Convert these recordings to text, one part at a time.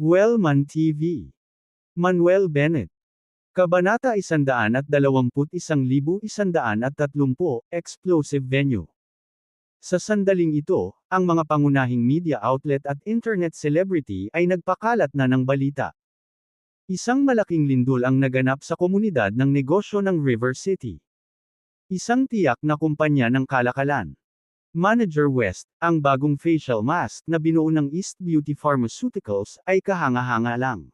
Wellman TV. Manuel Bennett. Kabanata 121,130, Explosive Venue. Sa sandaling ito, ang mga pangunahing media outlet at internet celebrity ay nagpakalat na ng balita. Isang malaking lindol ang naganap sa komunidad ng negosyo ng River City. Isang tiyak na kumpanya ng kalakalan. Manager West, ang bagong facial mask na binuo ng East Beauty Pharmaceuticals ay kahanga-hanga lang.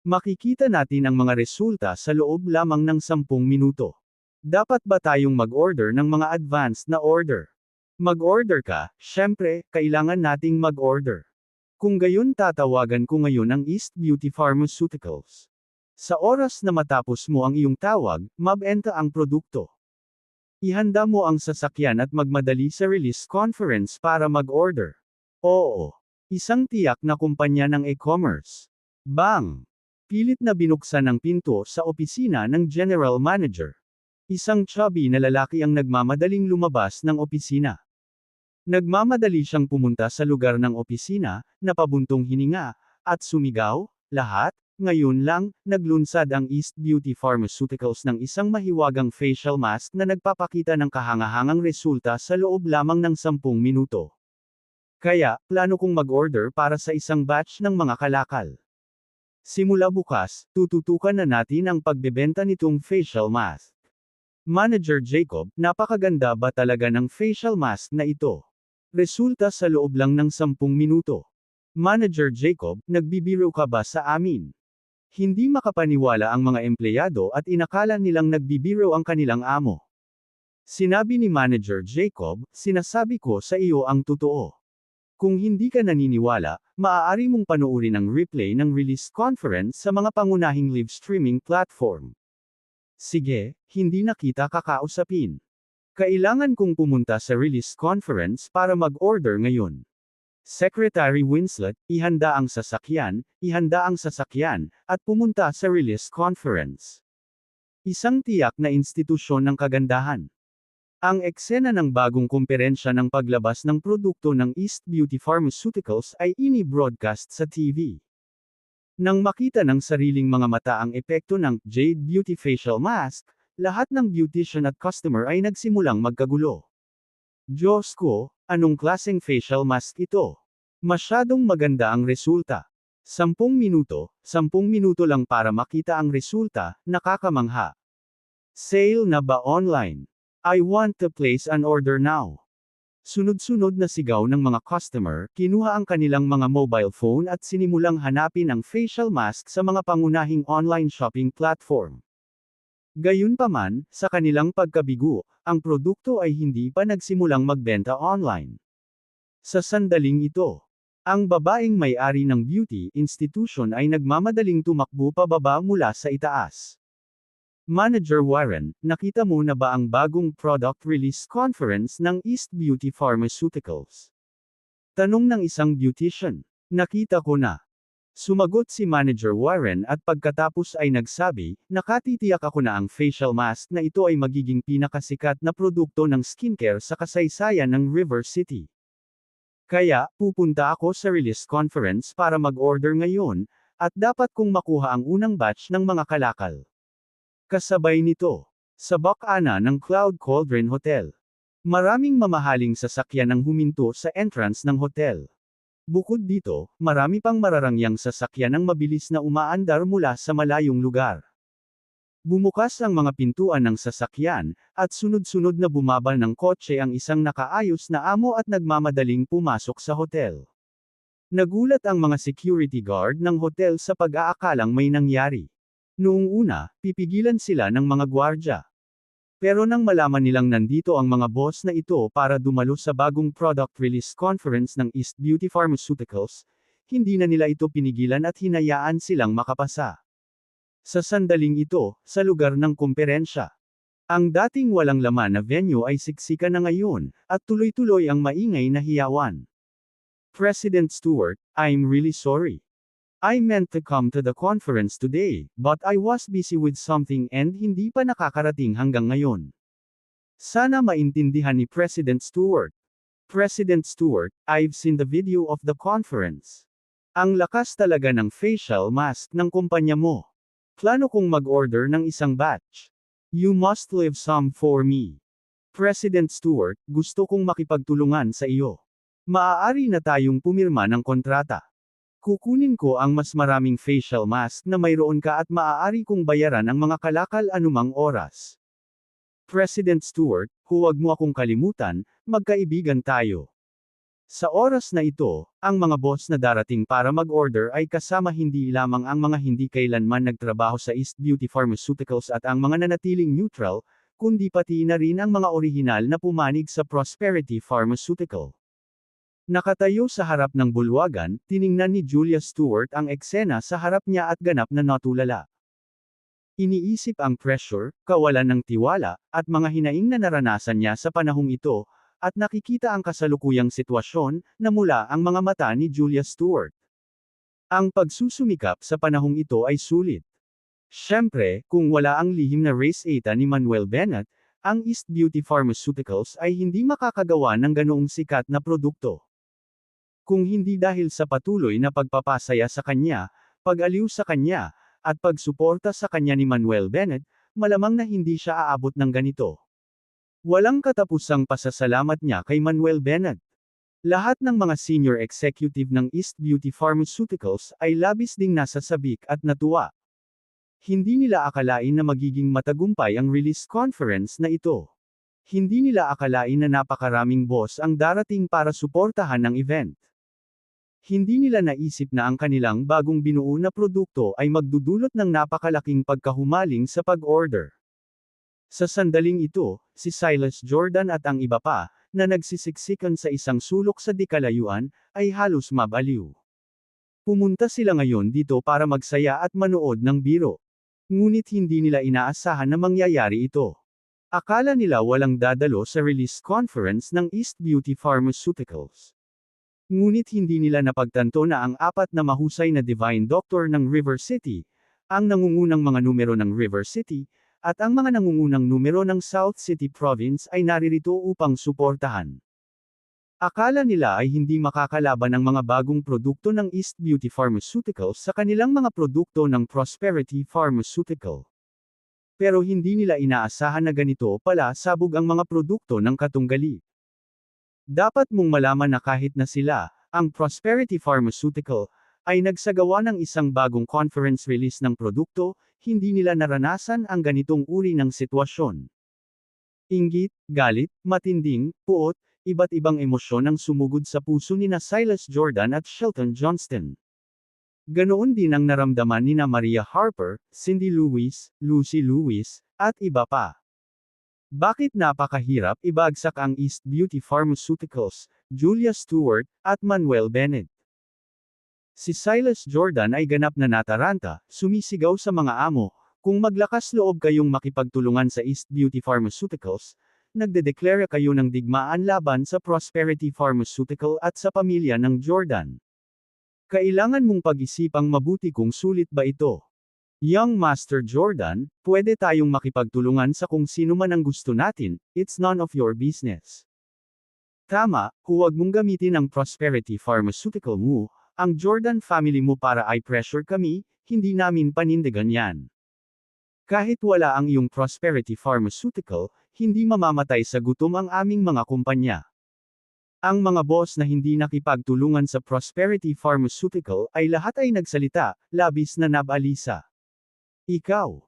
Makikita natin ang mga resulta sa loob lamang ng 10 minuto. Dapat ba tayong mag-order ng mga advanced na order? Mag-order ka, syempre, kailangan nating mag-order. Kung gayon tatawagan ko ngayon ang East Beauty Pharmaceuticals. Sa oras na matapos mo ang iyong tawag, mabenta ang produkto. Ihanda mo ang sasakyan at magmadali sa release conference para mag-order. Oo. Isang tiyak na kumpanya ng e-commerce. Bang! Pilit na binuksan ang pinto sa opisina ng general manager. Isang chubby na lalaki ang nagmamadaling lumabas ng opisina. Nagmamadali siyang pumunta sa lugar ng opisina, napabuntong hininga, at sumigaw, lahat. Ngayon lang, naglunsad ang East Beauty Pharmaceuticals ng isang mahiwagang facial mask na nagpapakita ng kahangahangang resulta sa loob lamang ng 10 minuto. Kaya, plano kong mag-order para sa isang batch ng mga kalakal. Simula bukas, tututukan na natin ang pagbebenta nitong facial mask. Manager Jacob, napakaganda ba talaga ng facial mask na ito? Resulta sa loob lang ng 10 minuto. Manager Jacob, nagbibiro ka ba sa amin? Hindi makapaniwala ang mga empleyado at inakala nilang nagbibiro ang kanilang amo. Sinabi ni Manager Jacob, sinasabi ko sa iyo ang totoo. Kung hindi ka naniniwala, maaari mong panoorin ang replay ng release conference sa mga pangunahing live streaming platform. Sige, hindi na kita kakausapin. Kailangan kong pumunta sa release conference para mag-order ngayon. Secretary Winslet, ihanda ang sasakyan, at pumunta sa release conference. Isang tiyak na institusyon ng kagandahan. Ang eksena ng bagong kumperensya ng paglabas ng produkto ng East Beauty Pharmaceuticals ay ini-broadcast sa TV. Nang makita ng sariling mga mata ang epekto ng Jade Beauty Facial Mask, lahat ng beautician at customer ay nagsimulang magkagulo. Diyos ko, anong klaseng facial mask ito? Masyadong maganda ang resulta. 10 minuto lang para makita ang resulta, nakakamangha. Sale na ba online? I want to place an order now. Sunod-sunod na sigaw ng mga customer, kinuha ang kanilang mga mobile phone at sinimulang hanapin ang facial mask sa mga pangunahing online shopping platform. Gayunpaman, sa kanilang pagkabigo, ang produkto ay hindi pa nagsimulang magbenta online. Sa sandaling ito, ang babaeng may-ari ng beauty institution ay nagmamadaling tumakbo pababa mula sa itaas. Manager Warren, nakita mo na ba ang bagong product release conference ng East Beauty Pharmaceuticals? Tanong ng isang beautician. Nakita ko na. Sumagot si Manager Warren at pagkatapos ay nagsabi, nakatitiyak ako na ang facial mask na ito ay magiging pinakasikat na produkto ng skincare sa kasaysayan ng River City. Kaya, pupunta ako sa release conference para mag-order ngayon, at dapat kong makuha ang unang batch ng mga kalakal. Kasabay nito, sa baka-ana ng Cloud Cauldron Hotel. Maraming mamahaling sasakyan ang huminto sa entrance ng hotel. Bukod dito, marami pang mararangyang sasakyan ang mabilis na umaandar mula sa malayong lugar. Bumukas ang mga pintuan ng sasakyan, at sunod-sunod na bumaba ng kotse ang isang nakaayos na amo at nagmamadaling pumasok sa hotel. Nagulat ang mga security guard ng hotel sa pag-aakalang may nangyari. Noong una, pipigilan sila ng mga gwardya. Pero nang malaman nilang nandito ang mga boss na ito para dumalo sa bagong product release conference ng East Beauty Pharmaceuticals, hindi na nila ito pinigilan at hinayaan silang makapasa. Sa sandaling ito, sa lugar ng kumperensya, ang dating walang laman na venue ay siksikan na ngayon, at tuloy-tuloy ang maingay na hiyawan. President Stewart, I'm really sorry. I meant to come to the conference today, but I was busy with something and hindi pa nakakarating hanggang ngayon. Sana maintindihan ni President Stewart. President Stewart, I've seen the video of the conference. Ang lakas talaga ng facial mask ng kumpanya mo. Plano kong mag-order ng isang batch. You must leave some for me. President Stewart, gusto kong makipagtulungan sa iyo. Maaari na tayong pumirma ng kontrata. Kukunin ko ang mas maraming facial mask na mayroon ka at maaari kong bayaran ang mga kalakal anumang oras. President Stewart, huwag mo akong kalimutan, magkaibigan tayo. Sa oras na ito, ang mga boss na darating para mag-order ay kasama hindi lamang ang mga hindi kailanman nagtrabaho sa East Beauty Pharmaceuticals at ang mga nanatiling neutral, kundi pati na rin ang mga orihinal na pumanig sa Prosperity Pharmaceutical. Nakatayo sa harap ng bulwagan, tiningnan ni Julia Stewart ang eksena sa harap niya at ganap na natulala. Iniisip ang pressure, kawalan ng tiwala, at mga hinaing na naranasan niya sa panahong ito, at nakikita ang kasalukuyang sitwasyon, na mula ang mga mata ni Julia Stewart. Ang pagsusumikap sa panahong ito ay sulit. Siyempre, kung wala ang lihim na race eta ni Manuel Bennett, ang East Beauty Pharmaceuticals ay hindi makakagawa ng ganoong sikat na produkto. Kung hindi dahil sa patuloy na pagpapasaya sa kanya, pag-aliw sa kanya, at pagsuporta sa kanya ni Manuel Bennett, malamang na hindi siya aabot ng ganito. Walang katapusang pasasalamat niya kay Manuel Bennett. Lahat ng mga senior executive ng East Beauty Pharmaceuticals ay labis ding nasa sabik at natuwa. Hindi nila akalain na magiging matagumpay ang release conference na ito. Hindi nila akalain na napakaraming boss ang darating para suportahan ng event. Hindi nila naisip na ang kanilang bagong binuo na produkto ay magdudulot ng napakalaking pagkahumaling sa pag-order. Sa sandaling ito, si Silas Jordan at ang iba pa, na nagsisiksikan sa isang sulok sa dikalayuan, ay halos mabaliw. Pumunta sila ngayon dito para magsaya at manood ng biro. Ngunit hindi nila inaasahan na mangyayari ito. Akala nila walang dadalo sa release conference ng East Beauty Pharmaceuticals. Ngunit hindi nila napagtanto na ang apat na mahusay na Divine Doctor ng River City, ang nangungunang mga numero ng River City, at ang mga nangungunang numero ng South City Province ay naririto upang suportahan. Akala nila ay hindi makakalaban ang mga bagong produkto ng East Beauty Pharmaceuticals sa kanilang mga produkto ng Prosperity Pharmaceutical. Pero hindi nila inaasahan na ganito pala sabog ang mga produkto ng katunggali. Dapat mong malaman na kahit na sila, ang Prosperity Pharmaceutical, ay nagsagawa ng isang bagong conference release ng produkto, hindi nila naranasan ang ganitong uri ng sitwasyon. Inggit, galit, matinding, puot, iba't ibang emosyon ang sumugod sa puso nina Silas Jordan at Shelton Johnston. Ganoon din ang naramdaman nina Maria Harper, Cindy Lewis, Lucy Lewis, at iba pa. Bakit napakahirap ibagsak ang East Beauty Pharmaceuticals, Julia Stewart, at Manuel Bennett? Si Silas Jordan ay ganap na nataranta, sumisigaw sa mga amo, kung maglakas loob kayong makipagtulungan sa East Beauty Pharmaceuticals, nagdedeklara kayo ng digmaan laban sa Prosperity Pharmaceutical at sa pamilya ng Jordan. Kailangan mong pag-isipang mabuti kung sulit ba ito. Young Master Jordan, pwede tayong makipagtulungan sa kung sino man ang gusto natin, it's none of your business. Tama, huwag mong gamitin ang Prosperity Pharmaceutical mo, ang Jordan family mo para i-pressure kami, hindi namin panindigan yan. Kahit wala ang iyong Prosperity Pharmaceutical, hindi mamamatay sa gutom ang aming mga kumpanya. Ang mga boss na hindi nakipagtulungan sa Prosperity Pharmaceutical ay lahat ay nagsalita, labis na nabalisa. Ikaw.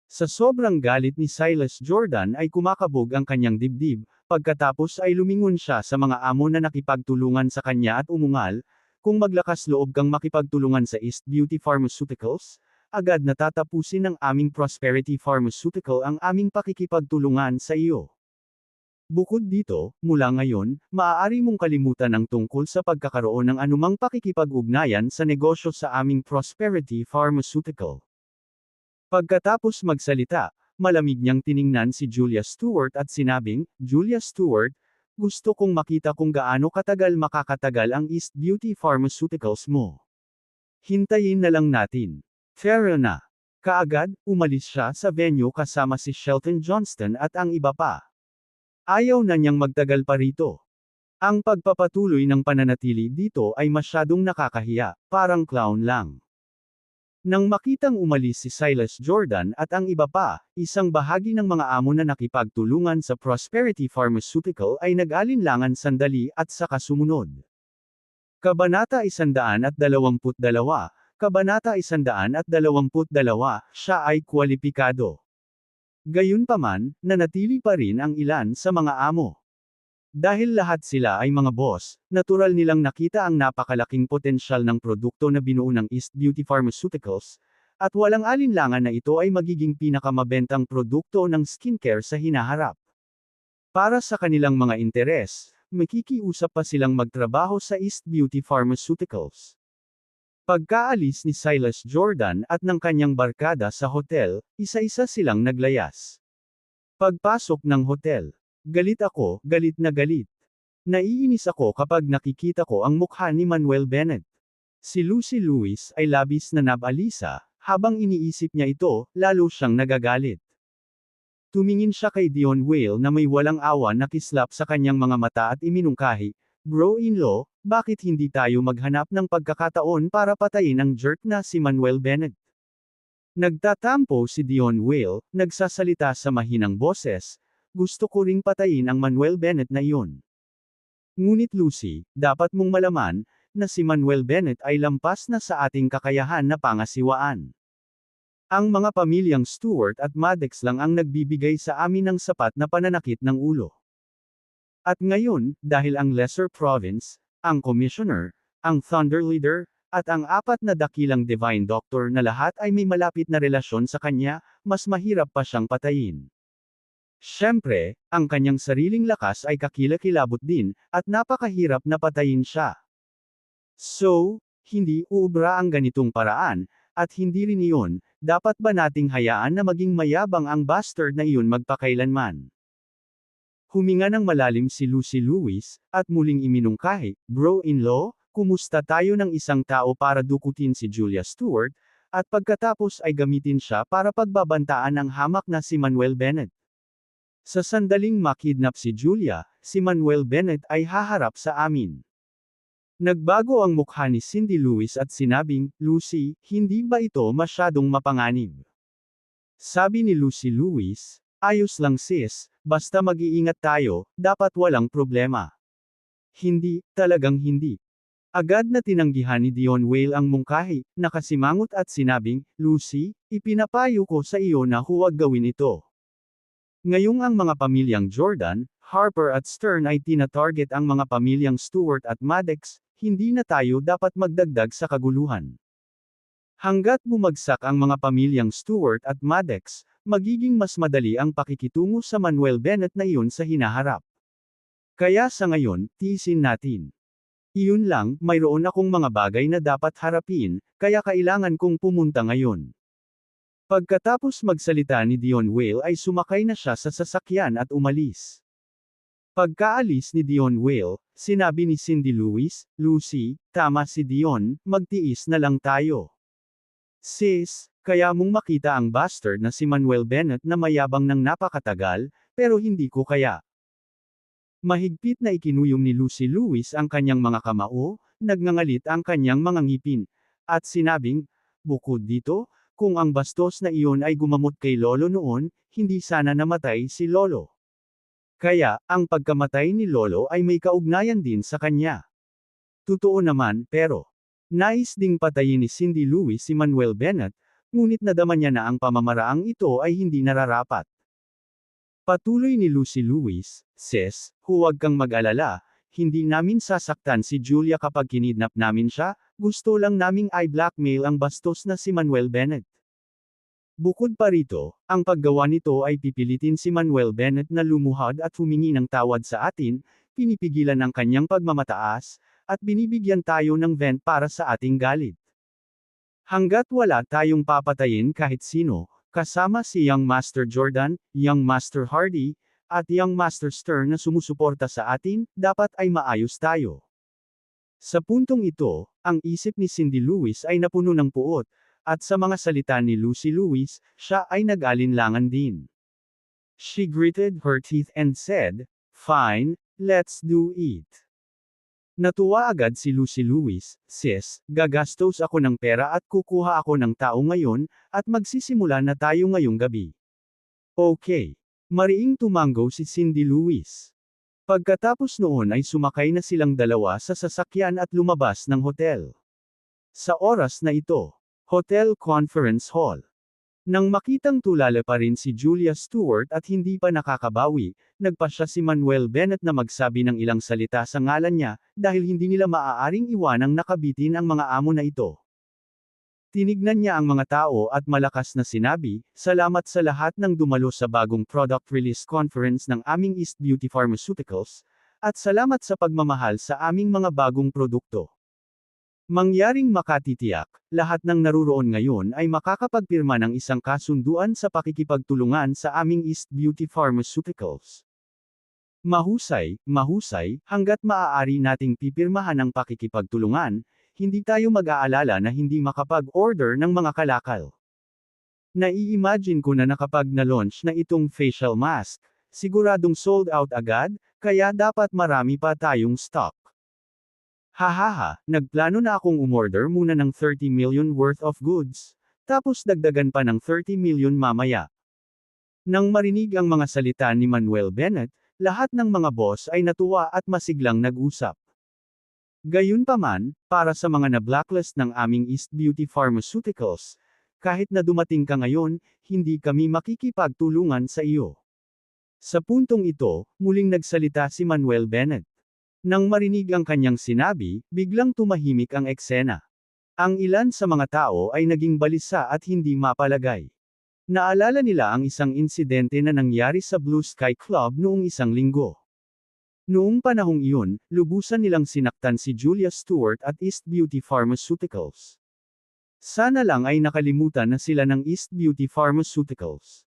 Sa sobrang galit ni Silas Jordan ay kumakabog ang kanyang dibdib, pagkatapos ay lumingon siya sa mga amo na nakipagtulungan sa kanya at umungal, kung maglakas loob kang makipagtulungan sa East Beauty Pharmaceuticals, agad na tatapusin ng aming Prosperity Pharmaceutical ang aming pakikipagtulungan sa iyo. Bukod dito, mula ngayon, maaari mong kalimutan ang tungkol sa pagkakaroon ng anumang pakikipag-ugnayan sa negosyo sa aming Prosperity Pharmaceutical. Pagkatapos magsalita, malamig niyang tiningnan si Julia Stewart at sinabing, Julia Stewart, gusto kong makita kung gaano katagal makakatagal ang East Beauty Pharmaceuticals mo. Hintayin na lang natin. Fair na. Kaagad, umalis siya sa venue kasama si Shelton Johnston at ang iba pa. Ayaw na niyang magtagal pa rito. Ang pagpapatuloy ng pananatili dito ay masyadong nakakahiya, parang clown lang. Nang makitang umalis si Silas Jordan at ang iba pa, isang bahagi ng mga amo na nakipagtulungan sa Prosperity Pharmaceutical ay nag-alinlangan sandali at saka sumunod. Kabanata 122, Kabanata 122, siya ay kwalipikado. Gayunpaman, nanatili pa rin ang ilan sa mga amo. Dahil lahat sila ay mga boss, natural nilang nakita ang napakalaking potensyal ng produkto na binuo ng East Beauty Pharmaceuticals, at walang alinlangan na ito ay magiging pinakamabentang produkto ng skincare sa hinaharap. Para sa kanilang mga interes, makikiusap pa silang magtrabaho sa East Beauty Pharmaceuticals. Pagkaalis ni Silas Jordan at ng kanyang barkada sa hotel, isa-isa silang naglayas. Pagpasok ng hotel. Galit ako, galit na galit. Naiinis ako kapag nakikita ko ang mukha ni Manuel Bennett. Si Lucy Lewis ay labis na nabalisa, habang iniisip niya ito, lalo siyang nagagalit. Tumingin siya kay Dion Whale na may walang awa na kislap sa kanyang mga mata at iminungkahi, "Bro-in-law, bakit hindi tayo maghanap ng pagkakataon para patayin ang jerk na si Manuel Bennett?" Nagtatampo si Dion Whale, nagsasalita sa mahinang boses, "Gusto ko ring patayin ang Manuel Bennett na iyon. Ngunit Lucy, dapat mong malaman, na si Manuel Bennett ay lampas na sa ating kakayahan na pangasiwaan. Ang mga pamilyang Stewart at Maddox lang ang nagbibigay sa amin ng sapat na pananakit ng ulo. At ngayon, dahil ang Lesser Province, ang Commissioner, ang Thunder Leader, at ang apat na dakilang Divine Doctor na lahat ay may malapit na relasyon sa kanya, mas mahirap pa siyang patayin. Siyempre, ang kanyang sariling lakas ay kakilakilabot din, at napakahirap na patayin siya. So, hindi uubra ang ganitong paraan, at hindi rin iyon, dapat ba nating hayaan na maging mayabang ang bastard na iyon magpakailanman? Huminga ng malalim si Lucy Lewis, at muling iminungkahi, "Bro-in-law, kumusta tayo ng isang tao para dukutin si Julia Stewart, at pagkatapos ay gamitin siya para pagbabantaan ang hamak na si Manuel Bennett. Sa sandaling makidnap si Julia, si Manuel Bennett ay haharap sa amin." Nagbago ang mukha ni Cindy Lewis at sinabing, "Lucy, hindi ba ito masyadong mapanganib?" Sabi ni Lucy Lewis, "Ayos lang sis, basta mag-iingat tayo, dapat walang problema." "Hindi, talagang hindi." Agad na tinanggihan ni Dion Whale ang mungkahi, nakasimangot at sinabing, "Lucy, ipinapayo ko sa iyo na huwag gawin ito. Ngayong ang mga pamilyang Jordan, Harper at Stern ay tina-target ang mga pamilyang Stewart at Maddox, hindi na tayo dapat magdagdag sa kaguluhan. Hanggat bumagsak ang mga pamilyang Stewart at Maddox, magiging mas madali ang pakikitungo sa Manuel Bennett na iyon sa hinaharap. Kaya sa ngayon, tiisin natin. Iyon lang, mayroon akong mga bagay na dapat harapin, kaya kailangan kong pumunta ngayon." Pagkatapos magsalita ni Dion Whale ay sumakay na siya sa sasakyan at umalis. Pagkaalis ni Dion Whale, sinabi ni Cindy Lewis, "Lucy, tama si Dion, magtiis na lang tayo. Sis, kaya mong makita ang bastard na si Manuel Bennett na mayabang ng napakatagal, pero hindi ko kaya." Mahigpit na ikinuyom ni Lucy Lewis ang kanyang mga kamao, nagngangalit ang kanyang mga ngipin, at sinabing, "Bukod dito, kung ang bastos na iyon ay gumamot kay Lolo noon, hindi sana namatay si Lolo. Kaya, ang pagkamatay ni Lolo ay may kaugnayan din sa kanya." Totoo naman, pero, nais ding patayin ni Cindy Lewis si Manuel Bennett, ngunit nadama niya na ang pamamaraang ito ay hindi nararapat. Patuloy ni Lucy Lewis, "Sis, huwag kang mag-alala, hindi namin sasaktan si Julia kapag kinidnap namin siya, gusto lang naming i-blackmail ang bastos na si Manuel Bennett. Bukod pa rito, ang paggawa nito ay pipilitin si Manuel Bennett na lumuhad at humingi ng tawad sa atin, pinipigilan ang kanyang pagmamataas, at binibigyan tayo ng vent para sa ating galit. Hanggat wala tayong papatayin kahit sino, kasama si Young Master Jordan, Young Master Hardy, at Young Master Stern na sumusuporta sa atin, dapat ay maayos tayo." Sa puntong ito, ang isip ni Cindy Lewis ay napuno ng puot, at sa mga salita ni Lucy Lewis, siya ay nag-alinlangan din. She gritted her teeth and said, "Fine, let's do it." Natuwa agad si Lucy Lewis, "Sis, gagastos ako ng pera at kukuha ako ng tao ngayon, at magsisimula na tayo ngayong gabi." Okay. Mariing tumango si Cindy Lewis. Pagkatapos noon ay sumakay na silang dalawa sa sasakyan at lumabas ng hotel. Sa oras na ito, Hotel Conference Hall. Nang makitang tulala pa rin si Julia Stewart at hindi pa nakakabawi, nagpasya si Manuel Bennett na magsabi ng ilang salita sa ngalan niya, dahil hindi nila maaaring iwanang nakabitin ang mga amo na ito. Tinignan niya ang mga tao at malakas na sinabi, "Salamat sa lahat ng dumalo sa bagong product release conference ng aming East Beauty Pharmaceuticals, at salamat sa pagmamahal sa aming mga bagong produkto. Mangyaring makatitiyak, lahat ng naruroon ngayon ay makakapagpirma ng isang kasunduan sa pakikipagtulungan sa aming East Beauty Pharmaceuticals. Mahusay, mahusay, hanggat maaari nating pipirmahan ang pakikipagtulungan, hindi tayo mag-aalala na hindi makapag-order ng mga kalakal. Nai-imagine ko na nakapag na-launch na itong facial mask, siguradong sold out agad, kaya dapat marami pa tayong stock. Hahaha, nagplano na akong umorder muna ng 30 million worth of goods, tapos dagdagan pa ng 30 million mamaya." Nang marinig ang mga salita ni Manuel Bennett, lahat ng mga boss ay natuwa at masiglang nag-usap. Gayunpaman, para sa mga na-blacklist ng aming East Beauty Pharmaceuticals, kahit na dumating ka ngayon, hindi kami makikipagtulungan sa iyo. Sa puntong ito, muling nagsalita si Manuel Bennett. Nang marinig ang kanyang sinabi, biglang tumahimik ang eksena. Ang ilan sa mga tao ay naging balisa at hindi mapalagay. Naalala nila ang isang insidente na nangyari sa Blue Sky Club noong isang linggo. Noong panahong iyon, lubusan nilang sinaktan si Julia Stewart at East Beauty Pharmaceuticals. Sana lang ay nakalimutan na sila ng East Beauty Pharmaceuticals.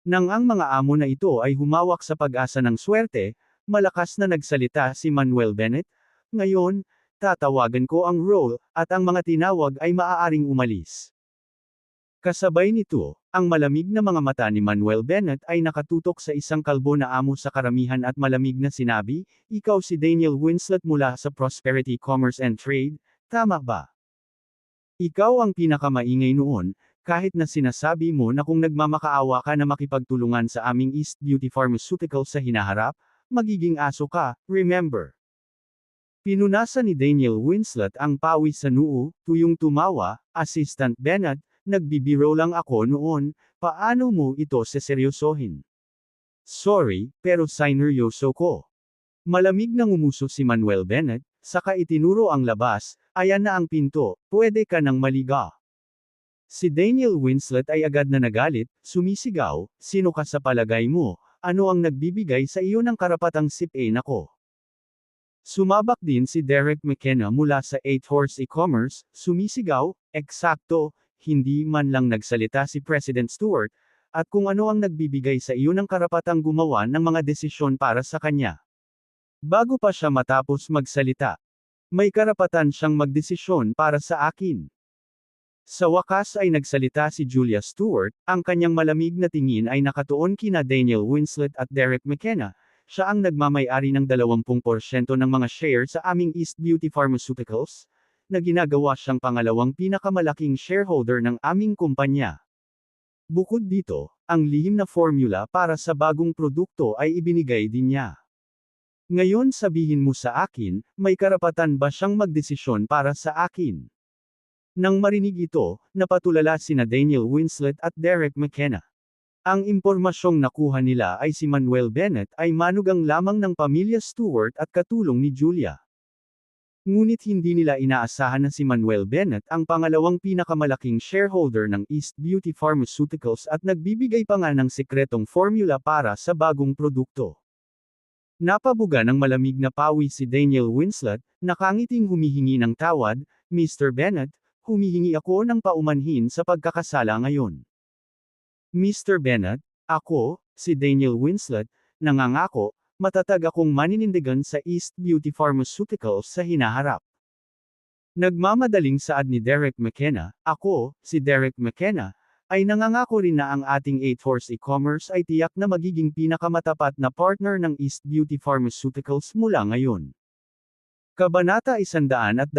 Nang ang mga amo na ito ay humawak sa pag-asa ng swerte, malakas na nagsalita si Manuel Bennett, "Ngayon, tatawagan ko ang roll, at ang mga tinawag ay maaaring umalis." Kasabay nito, ang malamig na mga mata ni Manuel Bennett ay nakatutok sa isang kalbo na amo sa karamihan at malamig na sinabi, "Ikaw si Daniel Winslet mula sa Prosperity Commerce and Trade, tama ba? Ikaw ang pinakamaingay noon, kahit na sinasabi mo na kung nagmamakaawa ka na makipagtulungan sa aming East Beauty Pharmaceutical sa hinaharap, magiging aso ka, remember?" Pinunasan ni Daniel Winslet ang pawis sa noo, tuyong tumawa, "Assistant Bennett, nagbibiro lang ako noon, paano mo ito seseryosohin? Sorry, pero sineryoso ko." Malamig na ngumuso si Manuel Bennett, saka itinuro ang labas, "Ayan na ang pinto, pwede ka nang maliga." Si Daniel Winslet ay agad na nagalit, sumisigaw, "Sino ka sa palagay mo? Ano ang nagbibigay sa iyo ng karapatang sipain ako?" Sumabak din si Derek McKenna mula sa 8 Horse E-commerce, sumisigaw, "Eksakto, hindi man lang nagsalita si President Stewart, at kung ano ang nagbibigay sa iyo ng karapatang gumawa ng mga desisyon para sa kanya." Bago pa siya matapos magsalita, "May karapatan siyang magdesisyon para sa akin." Sa wakas ay nagsalita si Julia Stewart, ang kanyang malamig na tingin ay nakatuon kina Daniel Winslet at Derek McKenna, "Siya ang nagmamay-ari ng 20% ng mga share sa aming East Beauty Pharmaceuticals, na ginagawa siyang pangalawang pinakamalaking shareholder ng aming kumpanya. Bukod dito, ang lihim na formula para sa bagong produkto ay ibinigay din niya. Ngayon sabihin mo sa akin, may karapatan ba siyang magdesisyon para sa akin?" Nang marinig ito, napatulala sina Daniel Winslet at Derek McKenna. Ang impormasyong nakuha nila ay si Manuel Bennett ay manugang lamang ng pamilya Stewart at katulong ni Julia. Ngunit hindi nila inaasahan na si Manuel Bennett ang pangalawang pinakamalaking shareholder ng East Beauty Pharmaceuticals at nagbibigay pa nga ng sekretong formula para sa bagong produkto. Napabuga ng malamig na pawi si Daniel Winslet, nakangiting humihingi ng tawad, "Mr. Bennett, humihingi ako ng paumanhin sa pagkakasala ngayon. Mr. Bennett, ako, si Daniel Winslet, nangangako, matatag akong maninindigan sa East Beauty Pharmaceuticals sa hinaharap." Nagmamadaling saad ni Derek McKenna, "Ako, si Derek McKenna, ay nangangako rin na ang ating 8 Horse E-commerce ay tiyak na magiging pinakamatapat na partner ng East Beauty Pharmaceuticals mula ngayon." Kabanata 123,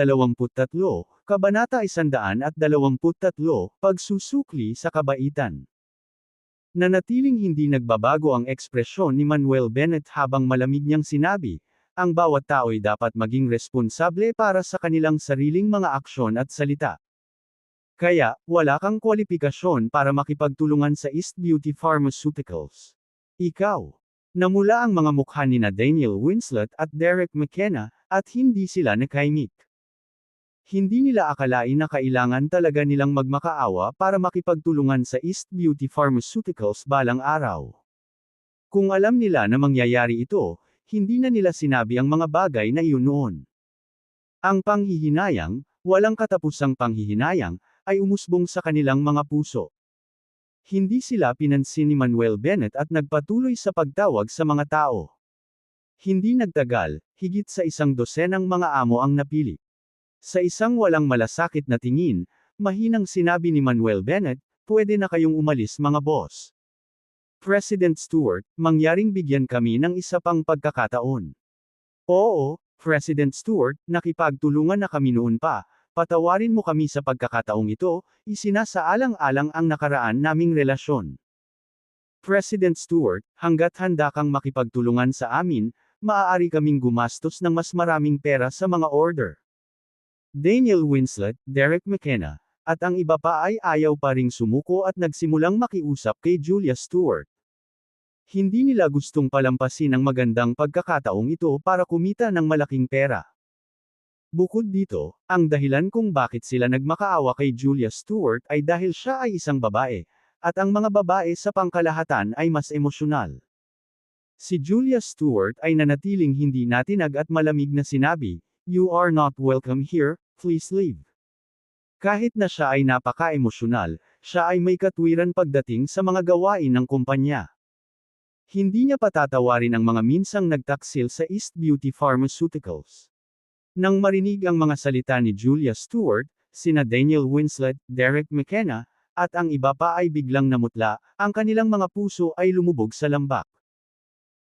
Kabanata 123, Pagsusukli sa Kabaitan. Nanatiling hindi nagbabago ang ekspresyon ni Manuel Bennett habang malamig niyang sinabi, ang bawat tao'y dapat maging responsable para sa kanilang sariling mga aksyon at salita. Kaya, wala kang kwalipikasyon para makipagtulungan sa East Beauty Pharmaceuticals. Ikaw. Namula ang mga mukha nina Daniel Winslet at Derek McKenna, at hindi sila nakaimik. Hindi nila akalain na kailangan talaga nilang magmakaawa para makipagtulungan sa East Beauty Pharmaceuticals balang araw. Kung alam nila na mangyayari ito, hindi na nila sinabi ang mga bagay na iyon noon. Ang panghihinayang, walang katapusang panghihinayang, ay umusbong sa kanilang mga puso. Hindi sila pinansin ni Manuel Bennett at nagpatuloy sa pagtawag sa mga tao. Hindi nagtagal, higit sa 100 mga amo ang napili. Sa isang walang malasakit na tingin, mahinang sinabi ni Manuel Bennett, pwede na kayong umalis mga boss. President Stewart, mangyaring bigyan kami ng isa pang pagkakataon. Oo, President Stewart, nakipagtulungan na kami noon pa. Patawarin mo kami sa pagkakataong ito, isinasaalang-alang ang nakaraan naming relasyon. President Stewart, hanggat handa kang makipagtulungan sa amin, maaari kaming gumastos ng mas maraming pera sa mga order. Daniel Winslet, Derek McKenna, at ang iba pa ay ayaw pa ring sumuko at nagsimulang makiusap kay Julia Stewart. Hindi nila gustong palampasin ang magandang pagkakataong ito para kumita ng malaking pera. Bukod dito, ang dahilan kung bakit sila nagmakaawa kay Julia Stewart ay dahil siya ay isang babae, at ang mga babae sa pangkalahatan ay mas emosyonal. Si Julia Stewart ay nanatiling hindi natinag at malamig na sinabi, "You are not welcome here, please leave." Kahit na siya ay napaka-emosyonal, siya ay may katwiran pagdating sa mga gawain ng kumpanya. Hindi niya patatawarin ang mga minsang nagtaksil sa East Beauty Pharmaceuticals. Nang marinig ang mga salita ni Julia Stewart, sina Daniel Winslet, Derek McKenna, at ang iba pa ay biglang namutla, ang kanilang mga puso ay lumubog sa lambak.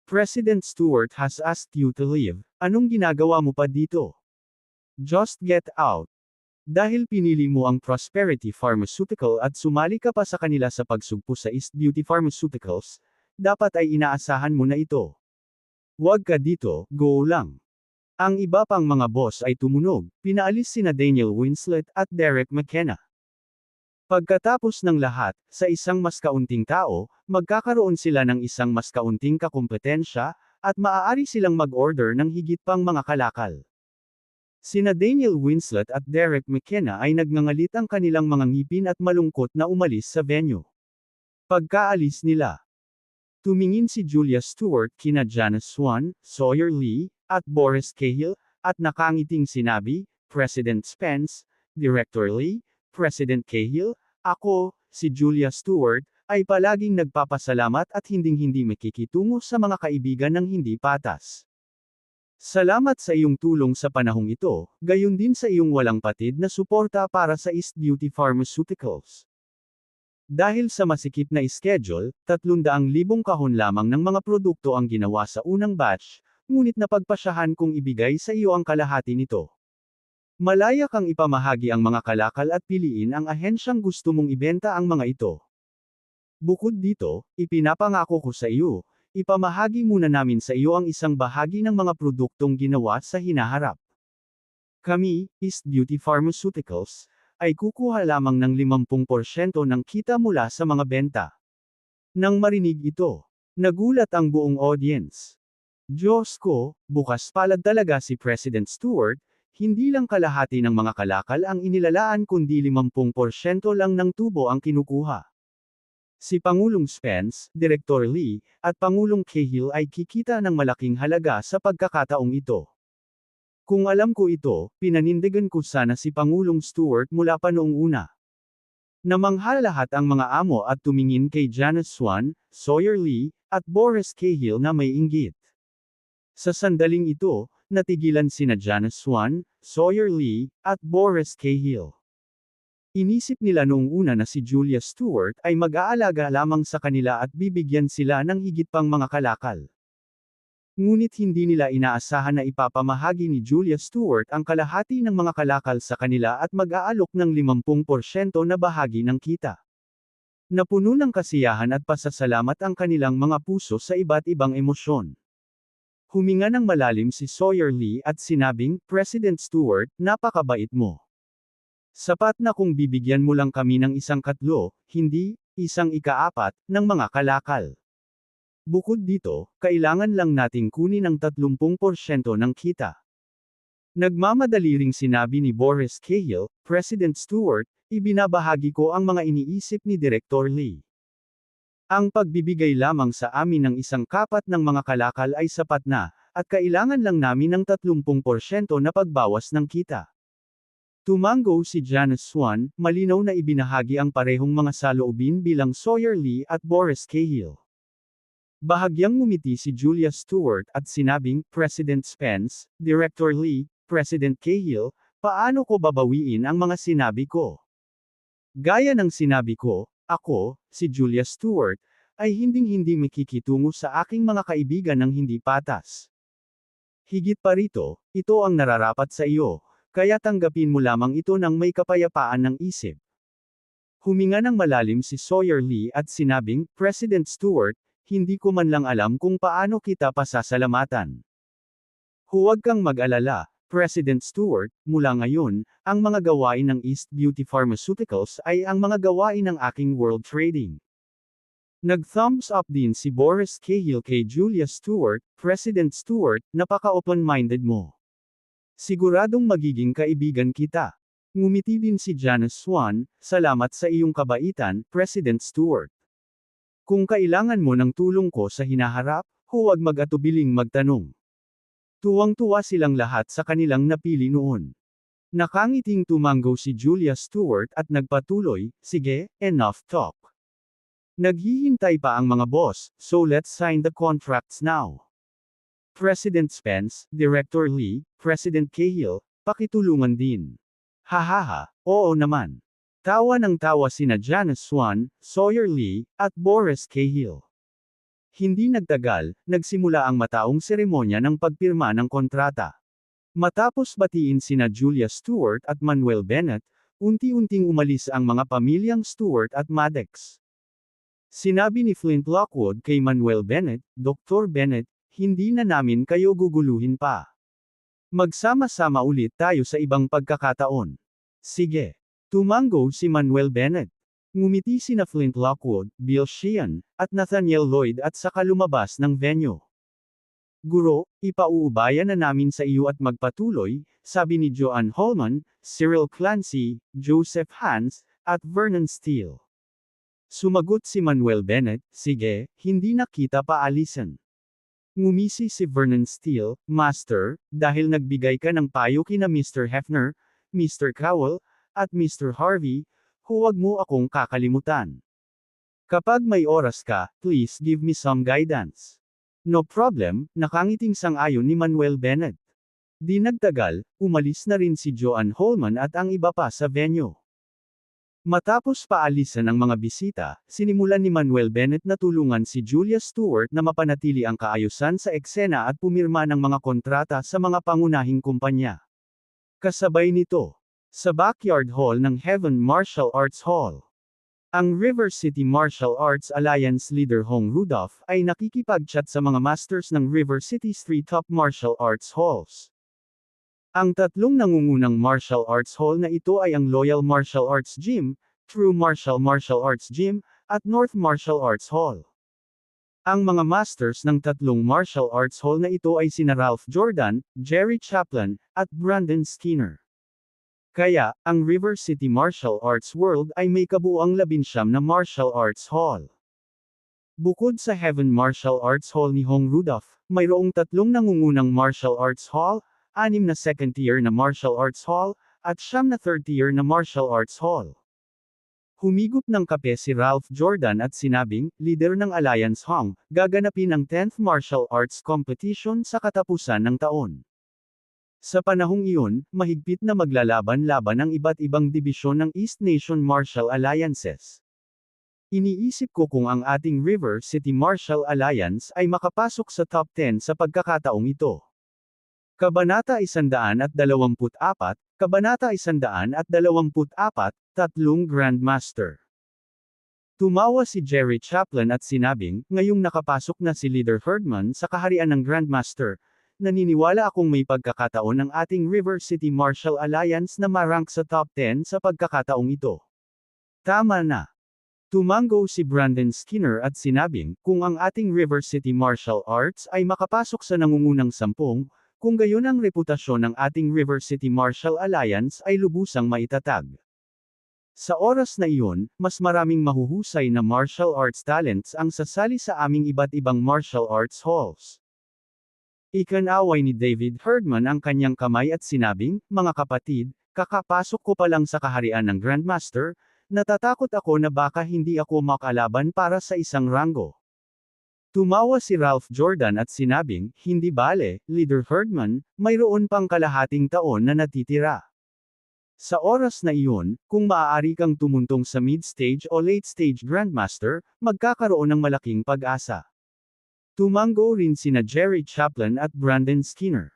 President Stewart has asked you to leave, anong ginagawa mo pa dito? Just get out. Dahil pinili mo ang Prosperity Pharmaceutical at sumali ka pa sa kanila sa pagsugpo sa East Beauty Pharmaceuticals, dapat ay inaasahan mo na ito. Huwag ka dito, go lang. Ang iba pang mga boss ay tumunog, pinaalis sina Daniel Winslet at Derek McKenna. Pagkatapos ng lahat, sa isang mas kaunting tao, magkakaroon sila ng isang mas kaunting kakumpetensya, at maaari silang mag-order ng higit pang mga kalakal. Sina Daniel Winslet at Derek McKenna ay nagngangalit ang kanilang mga ngipin at malungkot na umalis sa venue. Pagkaalis nila, tumingin si Julia Stewart kina Janice Swan, Sawyer Lee, at Boris Cahill, at nakangiting sinabi, President Spence, Director Lee, President Cahill, ako, si Julia Stewart, ay palaging nagpapasalamat at hinding-hindi makikitungo sa mga kaibigan ng hindi patas. Salamat sa iyong tulong sa panahong ito, gayon din sa iyong walang patid na suporta para sa East Beauty Pharmaceuticals. Dahil sa masikip na schedule, 300,000 kahon lamang ng mga produkto ang ginawa sa unang batch, ngunit napagpasyahan kong ibigay sa iyo ang kalahati nito. Malaya kang ipamahagi ang mga kalakal at piliin ang ahensyang gusto mong ibenta ang mga ito. Bukod dito, ipinapangako ko sa iyo, ipamahagi muna namin sa iyo ang isang bahagi ng mga produktong ginawa sa hinaharap. Kami, East Beauty Pharmaceuticals, ay kukuha lamang ng 50% ng kita mula sa mga benta. Nang marinig ito, nagulat ang buong audience. Diyos ko, bukas palad talaga si President Stewart, hindi lang kalahati ng mga kalakal ang inilalaan kundi 50% lang ng tubo ang kinukuha. Si Pangulong Spence, Director Lee, at Pangulong Cahill ay kikita ng malaking halaga sa pagkakataong ito. Kung alam ko ito, pinanindigan ko sana si Pangulong Stewart mula pa noong una. Namangha lahat ang mga amo at tumingin kay Janice Swan, Sawyer Lee, at Boris Cahill na may inggit. Sa sandaling ito, natigilan sina Janice Swan, Sawyer Lee, at Boris Cahill. Inisip nila noong una na si Julia Stewart ay mag-aalaga lamang sa kanila at bibigyan sila ng higit pang mga kalakal. Ngunit hindi nila inaasahan na ipapamahagi ni Julia Stewart ang kalahati ng mga kalakal sa kanila at mag-aalok ng 50% na bahagi ng kita. Napuno ng kasiyahan at pasasalamat ang kanilang mga puso sa iba't ibang emosyon. Huminga ng malalim si Sawyer Lee at sinabing, President Stewart, napakabait mo. Sapat na kung bibigyan mo lang kami ng 1/4, hindi, 1/4, ng mga kalakal. Bukod dito, kailangan lang nating kunin ang 30% ng kita. Nagmamadali ring sinabi ni Boris Cahill, President Stewart, ibinabahagi ko ang mga iniisip ni Director Lee. Ang pagbibigay lamang sa amin ng 1/4 ng mga kalakal ay sapat na, at kailangan lang namin ng 30% na pagbawas ng kita. Tumango si Janice Swan, malinaw na ibinahagi ang parehong mga saloobin bilang Sawyer Lee at Boris Cahill. Bahagyang ngumiti si Julia Stewart at sinabing, President Spence, Director Lee, President Cahill, paano ko babawiin ang mga sinabi ko? Gaya ng sinabi ko, ako, si Julia Stewart, ay hinding-hindi makikitungo sa aking mga kaibigan ng hindi patas. Higit pa rito, ito ang nararapat sa iyo, kaya tanggapin mo lamang ito ng may kapayapaan ng isip. Huminga ng malalim si Sawyer Lee at sinabing, President Stewart, hindi ko man lang alam kung paano kita pasasalamatan. Huwag kang mag-alala, President Stewart, mula ngayon, ang mga gawain ng East Beauty Pharmaceuticals ay ang mga gawain ng aking World Trading. Nag-thumbs up din si Boris Cahill kay Julia Stewart, President Stewart, napaka-open-minded mo. Siguradong magiging kaibigan kita. Ngumiti din si Janice Swan, salamat sa iyong kabaitan, President Stewart. Kung kailangan mo ng tulong ko sa hinaharap, huwag mag-atubiling magtanong. Tuwang-tuwa silang lahat sa kanilang napili noon. Nakangiting tumango si Julia Stewart at nagpatuloy, sige, enough talk. Naghihintay pa ang mga boss, so let's sign the contracts now. President Spence, Director Lee, President Cahill, pakitulungan din. Hahaha, oo naman. Tawa ng tawa sina Janice Swan, Sawyer Lee, at Boris Cahill. Hindi nagtagal, nagsimula ang mataong seremonya ng pagpirma ng kontrata. Matapos batiin sina Julia Stewart at Manuel Bennett, unti-unting umalis ang mga pamilyang Stewart at Maddox. Sinabi ni Flint Lockwood kay Manuel Bennett, Dr. Bennett, hindi na namin kayo guguluhin pa. Magsama-sama ulit tayo sa ibang pagkakataon. Sige. Tumango si Manuel Bennett. Ngumiti sina Flint Lockwood, Bill Sheehan, at Nathaniel Lloyd at saka lumabas ng venue. Guro, ipauubayan na namin sa iyo at magpatuloy, sabi ni Joanne Holman, Cyril Clancy, Joseph Hans, at Vernon Steele. Sumagot si Manuel Bennett, sige, hindi na kita paalisan. Ngumisi si Vernon Steele, Master, dahil nagbigay ka ng payo kina Mr. Hefner, Mr. Cowell, at Mr. Harvey, huwag mo akong kakalimutan. Kapag may oras ka, please give me some guidance. No problem, nakangiting sang-ayon ni Manuel Bennett. Di nagtagal, umalis na rin si Joanne Holman at ang iba pa sa venue. Matapos paalisan ang mga bisita, sinimulan ni Manuel Bennett na tulungan si Julia Stewart na mapanatili ang kaayusan sa eksena at pumirma ng mga kontrata sa mga pangunahing kumpanya. Kasabay nito, sa backyard hall ng Heaven Martial Arts Hall. Ang River City Martial Arts Alliance leader Hong Rudolph ay nakikipag-chat sa mga masters ng River City's 3 top martial arts halls. Ang tatlong nangungunang martial arts hall na ito ay ang Loyal Martial Arts Gym, True Martial Arts Gym, at North Martial Arts Hall. Ang mga masters ng tatlong martial arts hall na ito ay sina Ralph Jordan, Jerry Chaplin, at Brandon Skinner. Kaya, ang River City Martial Arts World ay may kabuuang 19 na martial arts hall. Bukod sa Heaven Martial Arts Hall ni Hong Rudolph, mayroong tatlong nangungunang martial arts hall, 6 na second-tier na martial arts hall, at 9 na third-tier na martial arts hall. Humigop ng kape si Ralph Jordan at sinabing, leader ng Alliance Hong, gaganapin ang 10th Martial Arts Competition sa katapusan ng taon. Sa panahong iyon, mahigpit na maglalaban-laban ang iba't ibang dibisyon ng East Nation Martial Alliances. Iniisip ko kung ang ating River City Martial Alliance ay makapasok sa top 10 sa pagkakataong ito. Kabanata 124, Kabanata 124, Tatlong Grandmaster. Tumawa si Jerry Chaplin at sinabing, ngayong nakapasok na si Leader Herdman sa kaharian ng Grandmaster, naniniwala akong may pagkakataon ng ating River City Martial Alliance na marank sa top 10 sa pagkakataong ito. Tama na. Tumango si Brandon Skinner at sinabing, kung ang ating River City Martial Arts ay makapasok sa nangungunang 10, kung gayon ang reputasyon ng ating River City Martial Alliance ay lubusang maitatag. Sa oras na iyon, mas maraming mahuhusay na martial arts talents ang sasali sa aming iba't ibang martial arts halls. Ikinaway ni David Herdman ang kanyang kamay at sinabing, mga kapatid, kakapasok ko pa lang sa kaharian ng Grandmaster, natatakot ako na baka hindi ako makalaban para sa isang ranggo. Tumawa si Ralph Jordan at sinabing, hindi bale, Leader Herdman, mayroon pang kalahating taon na natitira. Sa oras na iyon, kung maaari kang tumuntong sa mid-stage o late-stage Grandmaster, magkakaroon ng malaking pag-asa. Tumango rin sina Jerry Chaplin at Brandon Skinner.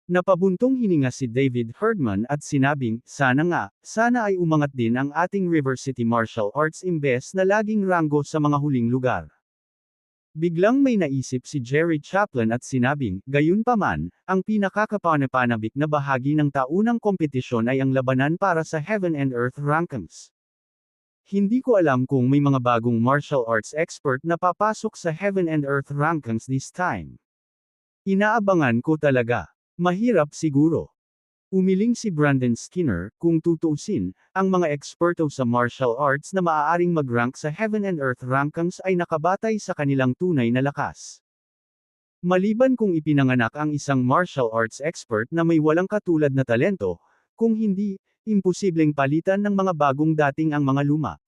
Napabuntong hininga si David Herdman at sinabing, sana ay umangat din ang ating River City Martial Arts imbes na laging ranggo sa mga huling lugar. Biglang may naisip si Jerry Chaplin at sinabing, gayunpaman, ang pinakakapanabik na bahagi ng taunang kompetisyon ay ang labanan para sa Heaven and Earth rankings. Hindi ko alam kung may mga bagong martial arts expert na papasok sa Heaven and Earth rankings this time. Inaabangan ko talaga. Mahirap siguro. Umiling si Brandon Skinner, kung tutuusin, ang mga eksperto sa martial arts na maaaring mag-rank sa Heaven and Earth rankings ay nakabatay sa kanilang tunay na lakas. Maliban kung ipinanganak ang isang martial arts expert na may walang katulad na talento, kung hindi, imposibleng palitan ng mga bagong dating ang mga luma.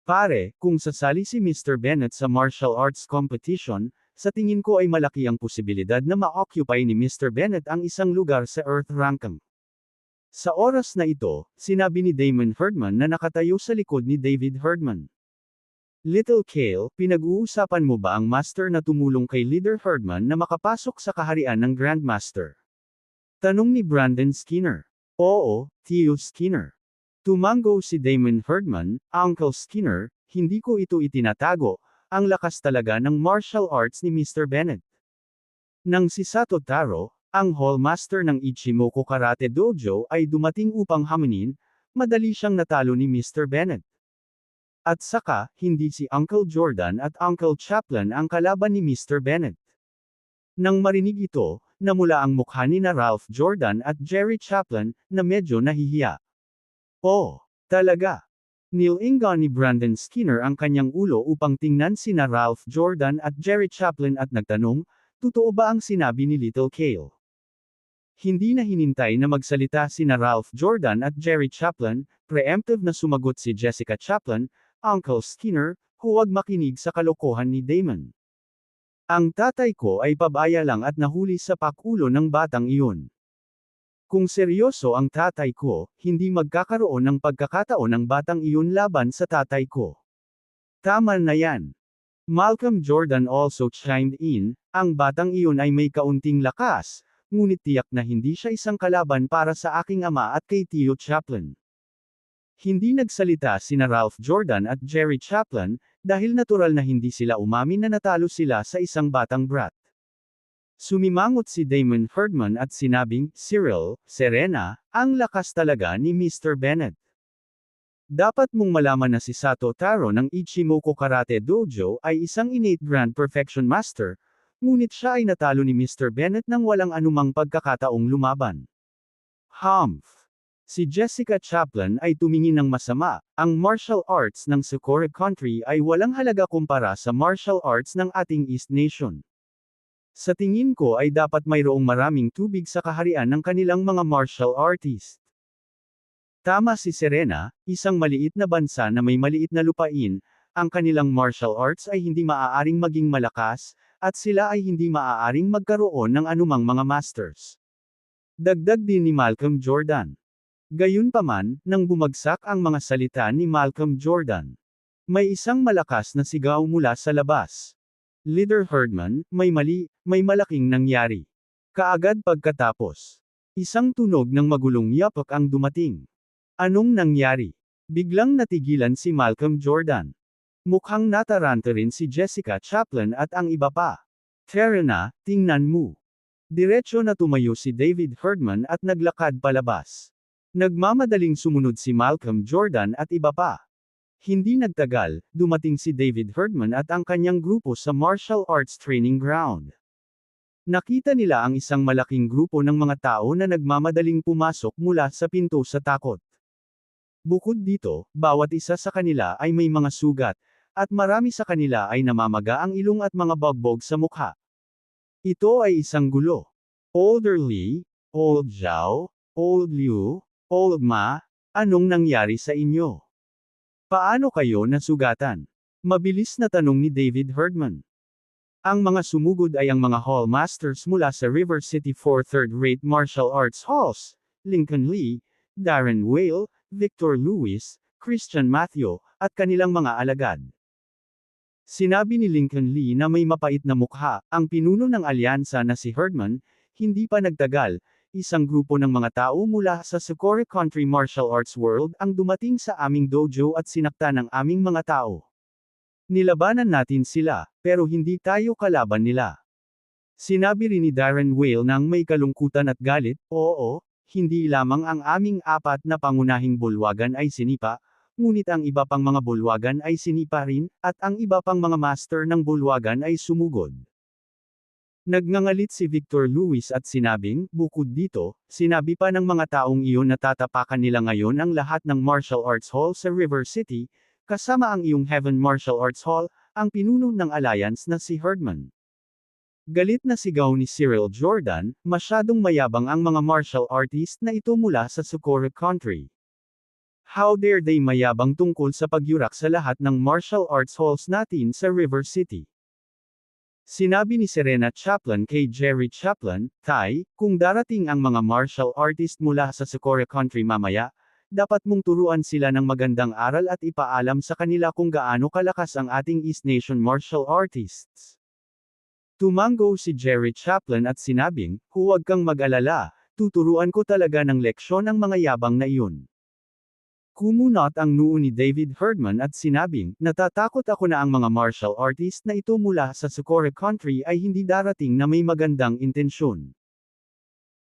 Pare, kung sasali si Mr. Bennett sa martial arts competition, sa tingin ko ay malaki ang posibilidad na ma-occupy ni Mr. Bennett ang isang lugar sa Earth ranking. Sa oras na ito, sinabi ni Damon Herdman na nakatayo sa likod ni David Herdman. Little Kale, pinag-uusapan mo ba ang master na tumulong kay Leader Herdman na makapasok sa kaharian ng Grandmaster? Tanong ni Brandon Skinner. Oo, Tio Skinner. Tumango si Damon Herdman, Uncle Skinner, hindi ko ito itinatago, ang lakas talaga ng martial arts ni Mr. Bennett. Nang si Sato Taro, ang hallmaster ng Ichimoku Karate Dojo ay dumating upang hamunin, madali siyang natalo ni Mr. Bennett. At saka, hindi si Uncle Jordan at Uncle Chaplin ang kalaban ni Mr. Bennett. Nang marinig ito, namula ang mukha ni na Ralph Jordan at Jerry Chaplin, na medyo nahihiya. Oh, talaga. Nilinga ni Brandon Skinner ang kanyang ulo upang tingnan sina Ralph Jordan at Jerry Chaplin at nagtanong, totoo ba ang sinabi ni Little Kale? Hindi na hinintay na magsalita sina Ralph Jordan at Jerry Chaplin, preemptive na sumagot si Jessica Chaplin, Uncle Skinner, huwag makinig sa kalokohan ni Damon. Ang tatay ko ay pabaya lang at nahuli sa pakulo ng batang iyon. Kung seryoso ang tatay ko, hindi magkakaroon ng pagkakataon ng batang iyon laban sa tatay ko. Tama na yan. Malcolm Jordan also chimed in, ang batang iyon ay may kaunting lakas, ngunit tiyak na hindi siya isang kalaban para sa aking ama at kay Tio Chaplin. Hindi nagsalita sina Ralph Jordan at Jerry Chaplin, dahil natural na hindi sila umamin na natalo sila sa isang batang brat. Sumimangot si Damon Herdman at sinabing, Cyril, Serena, ang lakas talaga ni Mr. Bennett. Dapat mong malaman na si Sato Taro ng Ichimoku Karate Dojo ay isang innate Grand Perfection Master, ngunit siya ay natalo ni Mr. Bennett nang walang anumang pagkakataong lumaban. Humph! Si Jessica Chaplin ay tumingin ng masama, ang martial arts ng Socorro Country ay walang halaga kumpara sa martial arts ng ating East Nation. Sa tingin ko ay dapat mayroong maraming tubig sa kaharian ng kanilang mga martial artist. Tama si Serena, isang maliit na bansa na may maliit na lupain, ang kanilang martial arts ay hindi maaaring maging malakas, at sila ay hindi maaaring magkaroon ng anumang mga masters. Dagdag din ni Malcolm Jordan. Gayunpaman, nang bumagsak ang mga salita ni Malcolm Jordan. May isang malakas na sigaw mula sa labas. Leader Herdman, may mali, may malaking nangyari. Kaagad pagkatapos, isang tunog ng magulong yapak ang dumating. Anong nangyari? Biglang natigilan si Malcolm Jordan. Mukhang nataranta rin si Jessica Chaplin at ang iba pa. Tara na, tingnan mo. Diretso na tumayo si David Herdman at naglakad palabas. Nagmamadaling sumunod si Malcolm Jordan at iba pa. Hindi nagtagal, dumating si David Herdman at ang kanyang grupo sa martial arts training ground. Nakita nila ang isang malaking grupo ng mga tao na nagmamadaling pumasok mula sa pinto sa takot. Bukod dito, bawat isa sa kanila ay may mga sugat, at marami sa kanila ay namamaga ang ilong at mga bagbog sa mukha. Ito ay isang gulo. Old Lee, Old Zhao, Old Liu, Old Ma, anong nangyari sa inyo? Paano kayo nasugatan? Mabilis na tanong ni David Herdman. Ang mga sumugod ay ang mga hall masters mula sa River City 4 third-rate martial arts halls, Lincoln Lee, Darren Whale, Victor Lewis, Christian Matthew, at kanilang mga alagad. Sinabi ni Lincoln Lee na may mapait na mukha, ang pinuno ng alyansa na si Herdman, hindi pa nagtagal, isang grupo ng mga tao mula sa Socorro Country Martial Arts World ang dumating sa aming dojo at sinakta ng aming mga tao. Nilabanan natin sila, pero hindi tayo kalaban nila. Sinabi rin ni Darren Whale nang may kalungkutan at galit, oo, hindi lamang ang aming 4 na pangunahing bulwagan ay sinipa, ngunit ang iba pang mga bulwagan ay sinipa rin, at ang iba pang mga master ng bulwagan ay sumugod. Nagngangalit si Victor Lewis at sinabing, bukod dito, sinabi pa ng mga taong iyon na tatapakan nila ngayon ang lahat ng martial arts hall sa River City, kasama ang iyong Heaven Martial Arts Hall, ang pinuno ng alliance na si Herdman. Galit na sigaw ni Cyril Jordan, masyadong mayabang ang mga martial artist na ito mula sa Socorro Country. How dare they mayabang tungkol sa pagyurak sa lahat ng martial arts halls natin sa River City? Sinabi ni Serena Chaplin kay Jerry Chaplin, Tay, kung darating ang mga martial artist mula sa Socorro Country mamaya, dapat mong turuan sila ng magandang aral at ipaalam sa kanila kung gaano kalakas ang ating East Nation martial artists. Tumango si Jerry Chaplin at sinabing, huwag kang mag-alala, tuturuan ko talaga ng leksyon ang mga yabang na iyon. Kumunot ang noo ni David Herdman at sinabing, natatakot ako na ang mga martial artist na ito mula sa Socorro Country ay hindi darating na may magandang intensyon.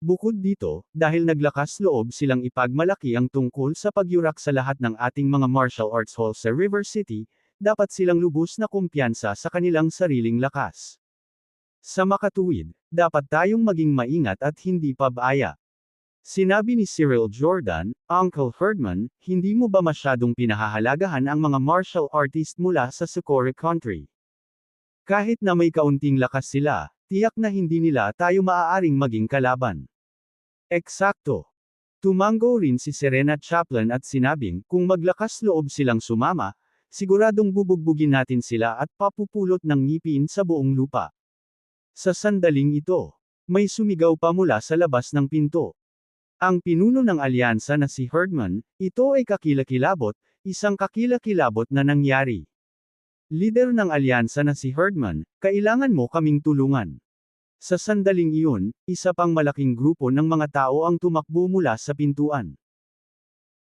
Bukod dito, dahil naglakas loob silang ipagmalaki ang tungkol sa pagyurak sa lahat ng ating mga martial arts hall sa River City, dapat silang lubos na kumpiyansa sa kanilang sariling lakas. Sa makatuwid, dapat tayong maging maingat at hindi pabaya. Sinabi ni Cyril Jordan, Uncle Herdman, hindi mo ba masyadong pinahahalagahan ang mga martial artist mula sa Socorro Country? Kahit na may kaunting lakas sila, tiyak na hindi nila tayo maaaring maging kalaban. Eksakto. Tumango rin si Serena Chaplin at sinabing, kung maglakas loob silang sumama, siguradong bubugbugin natin sila at papupulot ng ngipin sa buong lupa. Sa sandaling ito, may sumigaw pa mula sa labas ng pinto. Ang pinuno ng alyansa na si Herdman, ito ay kakilakilabot, isang kakilakilabot na nangyari. Leader ng alyansa na si Herdman, kailangan mo kaming tulungan. Sa sandaling iyon, isa pang malaking grupo ng mga tao ang tumakbo mula sa pintuan.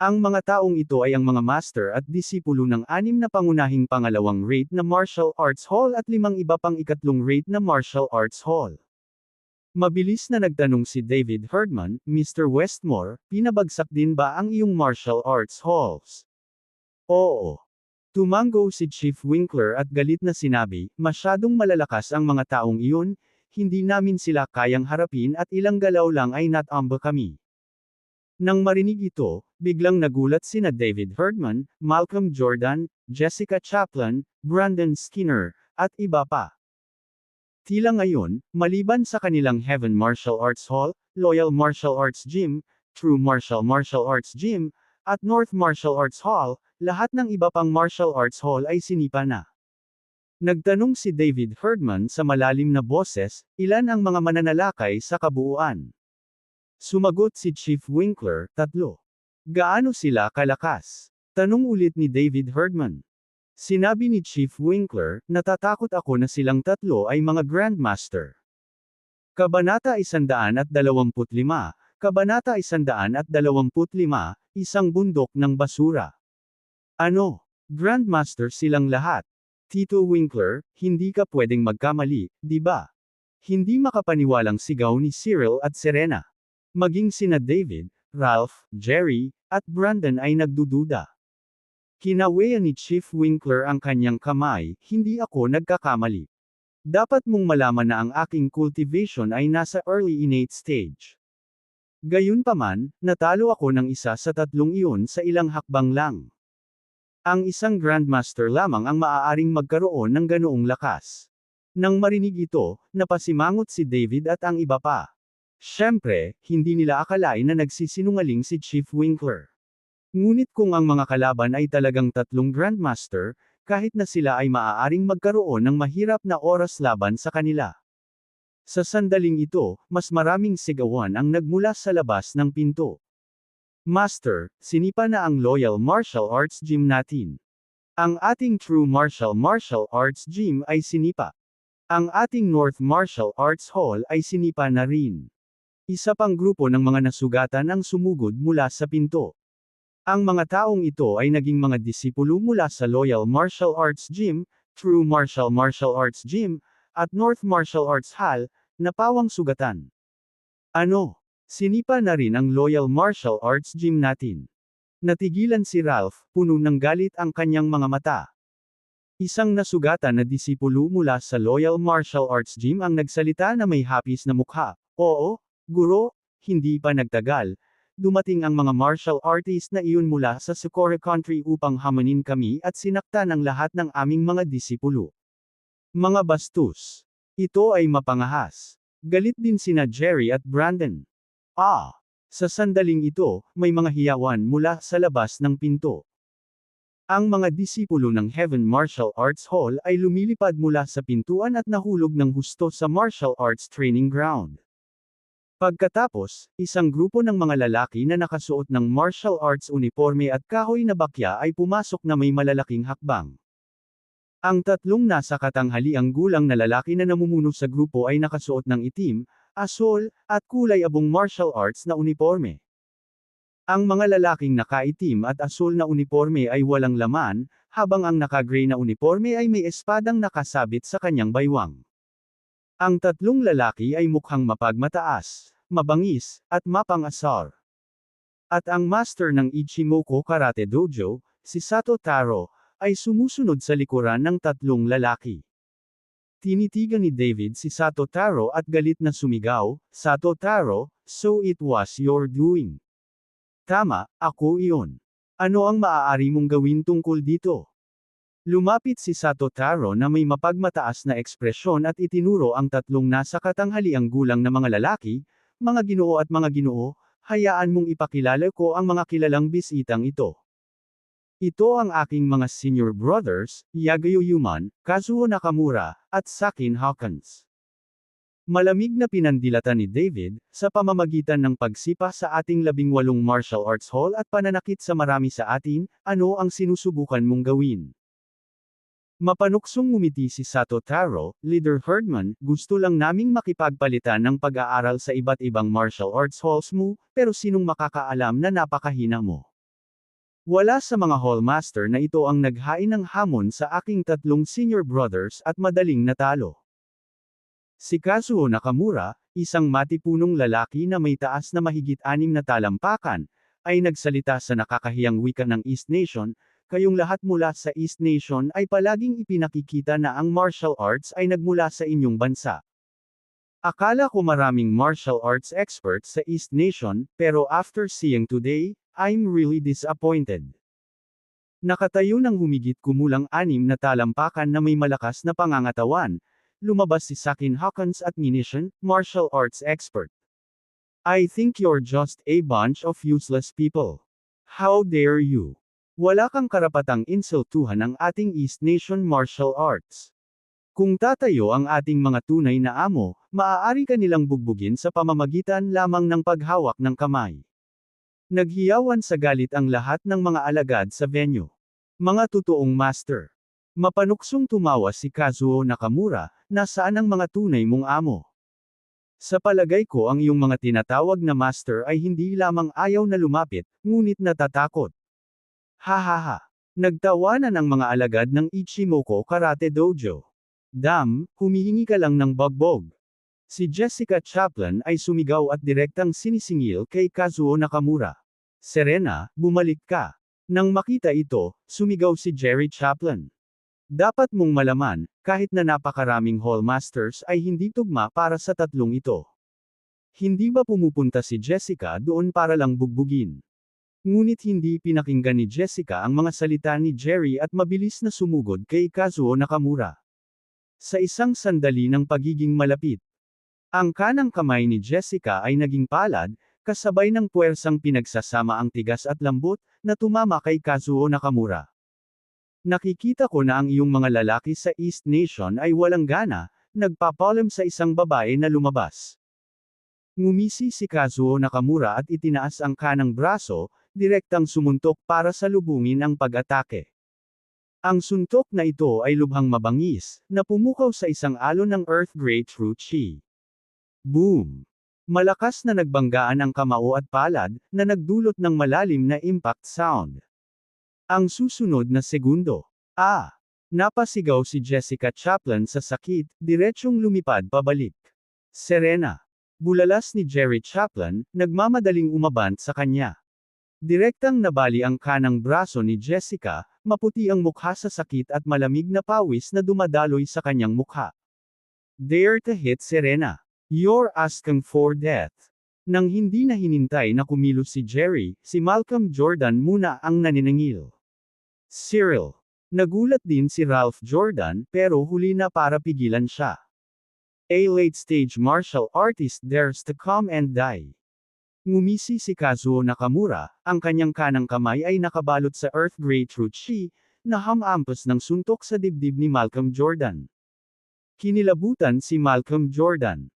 Ang mga taong ito ay ang mga master at disipulo ng 6 na pangunahing pangalawang rate na martial arts hall at 5 iba pang ikatlong rate na martial arts hall. Mabilis na nagtanong si David Herdman, Mr. Westmore, pinabagsak din ba ang iyong martial arts halls? Oo. Tumango si Chief Winkler at galit na sinabi, masyadong malalakas ang mga taong iyon, hindi namin sila kayang harapin at ilang galaw lang ay natamba kami. Nang marinig ito, biglang nagulat sina David Herdman, Malcolm Jordan, Jessica Chaplin, Brandon Skinner, at iba pa. Tila ngayon, maliban sa kanilang Heaven Martial Arts Hall, Loyal Martial Arts Gym, True Martial Arts Gym, at North Martial Arts Hall, lahat ng iba pang martial arts hall ay sinipa na. Nagtanong si David Herdman sa malalim na boses, ilan ang mga mananalakay sa kabuuan? Sumagot si Chief Winkler, 3. Gaano sila kalakas? Tanong ulit ni David Herdman. Sinabi ni Chief Winkler, natatakot ako na silang tatlo ay mga Grandmaster. Kabanata 125, Kabanata 125, Isang bundok ng basura. Ano? Grandmaster silang lahat. Tito Winkler, hindi ka pwedeng magkamali, di ba? Hindi makapaniwalang sigaw ni Cyril at Serena. Maging sina David, Ralph, Jerry, at Brandon ay nagdududa. Kinaweyan ni Chief Winkler ang kanyang kamay, hindi ako nagkakamali. Dapat mong malaman na ang aking cultivation ay nasa early innate stage. Gayunpaman, natalo ako ng isa sa tatlong iyon sa ilang hakbang lang. Ang isang Grandmaster lamang ang maaaring magkaroon ng ganoong lakas. Nang marinig ito, napasimangot si David at ang iba pa. Siyempre, hindi nila akalain na nagsisinungaling si Chief Winkler. Ngunit kung ang mga kalaban ay talagang tatlong Grandmaster, kahit na sila ay maaaring magkaroon ng mahirap na oras laban sa kanila. Sa sandaling ito, mas maraming sigawan ang nagmula sa labas ng pinto. Master, sinipa na ang Loyal Martial Arts Gym natin. Ang ating True Martial Arts Gym ay sinipa. Ang ating North Martial Arts Hall ay sinipa na rin. Isa pang grupo ng mga nasugatan ang sumugod mula sa pinto. Ang mga taong ito ay naging mga disipulo mula sa Loyal Martial Arts Gym, True Martial Arts Gym, at North Martial Arts Hall, na pawang sugatan. Ano? Sinipa na rin ang Loyal Martial Arts Gym natin. Natigilan si Ralph, puno ng galit ang kanyang mga mata. Isang nasugatan na disipulo mula sa Loyal Martial Arts Gym ang nagsalita na may hapis na mukha. Oo, guro, hindi pa nagtagal. Dumating ang mga martial artist na iyon mula sa Socorro Country upang hamanin kami at sinaktan ang lahat ng aming mga disipulo. Mga bastos. Ito ay mapangahas. Galit din sina Jerry at Brandon. Sa sandaling ito, may mga hiyawan mula sa labas ng pinto. Ang mga disipulo ng Heaven Martial Arts Hall ay lumilipad mula sa pintuan at nahulog ng husto sa martial arts training ground. Pagkatapos, isang grupo ng mga lalaki na nakasuot ng martial arts uniforme at kahoy na bakya ay pumasok na may malalaking hakbang. Ang tatlong nasa katanghaliang gulang na lalaki na namumuno sa grupo ay nakasuot ng itim, asol, at kulay abong martial arts na uniforme. Ang mga lalaking nakaitim at asol na uniforme ay walang laman, habang ang naka-gray na uniforme ay may espadang nakasabit sa kanyang baywang. Ang tatlong lalaki ay mukhang mapagmataas, mabangis, at mapang-asar. At ang master ng Ichimoku Karate Dojo, si Sato Taro, ay sumusunod sa likuran ng tatlong lalaki. Tinitigan ni David si Sato Taro at galit na sumigaw, Sato Taro, so it was your doing. Tama, ako iyon. Ano ang maaari mong gawin tungkol dito? Lumapit si Sato Taro na may mapagmataas na ekspresyon at itinuro ang tatlong nasa katanghaliang gulang na mga lalaki, mga ginoo at mga ginoo, hayaan mong ipakilala ko ang mga kilalang bisitang ito. Ito ang aking mga senior brothers, Yagayo Yuman, Kazuo Nakamura, at Sakin Hawkins. Malamig na pinandilatan ni David, sa pamamagitan ng pagsipa sa ating 18 martial arts hall at pananakit sa marami sa atin, ano ang sinusubukan mong gawin? Mapanuksong ngumiti si Sato Taro, Leader Herdman, gusto lang naming makipagpalitan ng pag-aaral sa iba't ibang martial arts halls mo, pero sinong makakaalam na napakahina mo? Wala sa mga hallmaster na ito ang naghain ng hamon sa aking tatlong senior brothers at madaling natalo. Si Kazuo Nakamura, isang matipunong lalaki na may taas na mahigit 6 na talampakan, ay nagsalita sa nakakahiyang wika ng East Nation, kayong lahat mula sa East Nation ay palaging ipinakikita na ang martial arts ay nagmula sa inyong bansa. Akala ko maraming martial arts experts sa East Nation, pero after seeing today, I'm really disappointed. Nakatayo ng humigit kumulang 6 na talampakan na may malakas na pangangatawan, lumabas si Sakin Hawkins at Munition, martial arts expert. I think you're just a bunch of useless people. How dare you? Wala kang karapatang insultuhan ang ating East Nation martial arts. Kung tatayo ang ating mga tunay na amo, maaari ka nilang bugbugin sa pamamagitan lamang ng paghawak ng kamay. Naghiyawan sa galit ang lahat ng mga alagad sa venue. Mga totoong master. Mapanuksong tumawa si Kazuo Nakamura, nasaan ang mga tunay mong amo? Sa palagay ko ang iyong mga tinatawag na master ay hindi lamang ayaw na lumapit, ngunit natatakot. Hahaha. Nagtawanan ang mga alagad ng Ichimoku Karate Dojo. Humihingi ka lang ng bagbog. Si Jessica Chaplin ay sumigaw at direktang sinisingil kay Kazuo Nakamura. Serena, bumalik ka. Nang makita ito, sumigaw si Jerry Chaplin. Dapat mong malaman, kahit na napakaraming hallmasters ay hindi tugma para sa tatlong ito. Hindi ba pumupunta si Jessica doon para lang bugbugin? Ngunit hindi pinakinggan ni Jessica ang mga salita ni Jerry at mabilis na sumugod kay Kazuo Nakamura. Sa isang sandali ng pagiging malapit, ang kanang kamay ni Jessica ay naging palad, kasabay ng puwersang pinagsasama ang tigas at lambot, na tumama kay Kazuo Nakamura. Nakikita ko na ang iyong mga lalaki sa East Nation ay walang gana, nagpapalam sa isang babae na lumabas. Ngumisi si Kazuo Nakamura at itinaas ang kanang braso, direktang sumuntok para salubungin ang pag-atake. Ang suntok na ito ay lubhang mabangis, na pumukaw sa isang alon ng Earth Grey True Chi. Boom! Malakas na nagbanggaan ang kamao at palad, na nagdulot ng malalim na impact sound. Ang susunod na segundo. Napasigaw si Jessica Chaplin sa sakit, diretsyong lumipad pabalik. Serena. Bulalas ni Jerry Chaplin, nagmamadaling umabant sa kanya. Direktang nabali ang kanang braso ni Jessica, maputi ang mukha sa sakit at malamig na pawis na dumadaloy sa kanyang mukha. Dare to hit Serena. You're asking for death. Nang hindi na hinintay na kumilos si Jerry, si Malcolm Jordan muna ang naniningil. Cyril. Nagulat din si Ralph Jordan, pero huli na para pigilan siya. A late-stage martial artist dares to come and die. Ngumisi si Kazuo Nakamura, ang kanyang kanang kamay ay nakabalot sa Earth Grey True Chi, na hamampas ng suntok sa dibdib ni Malcolm Jordan. Kinilabutan si Malcolm Jordan.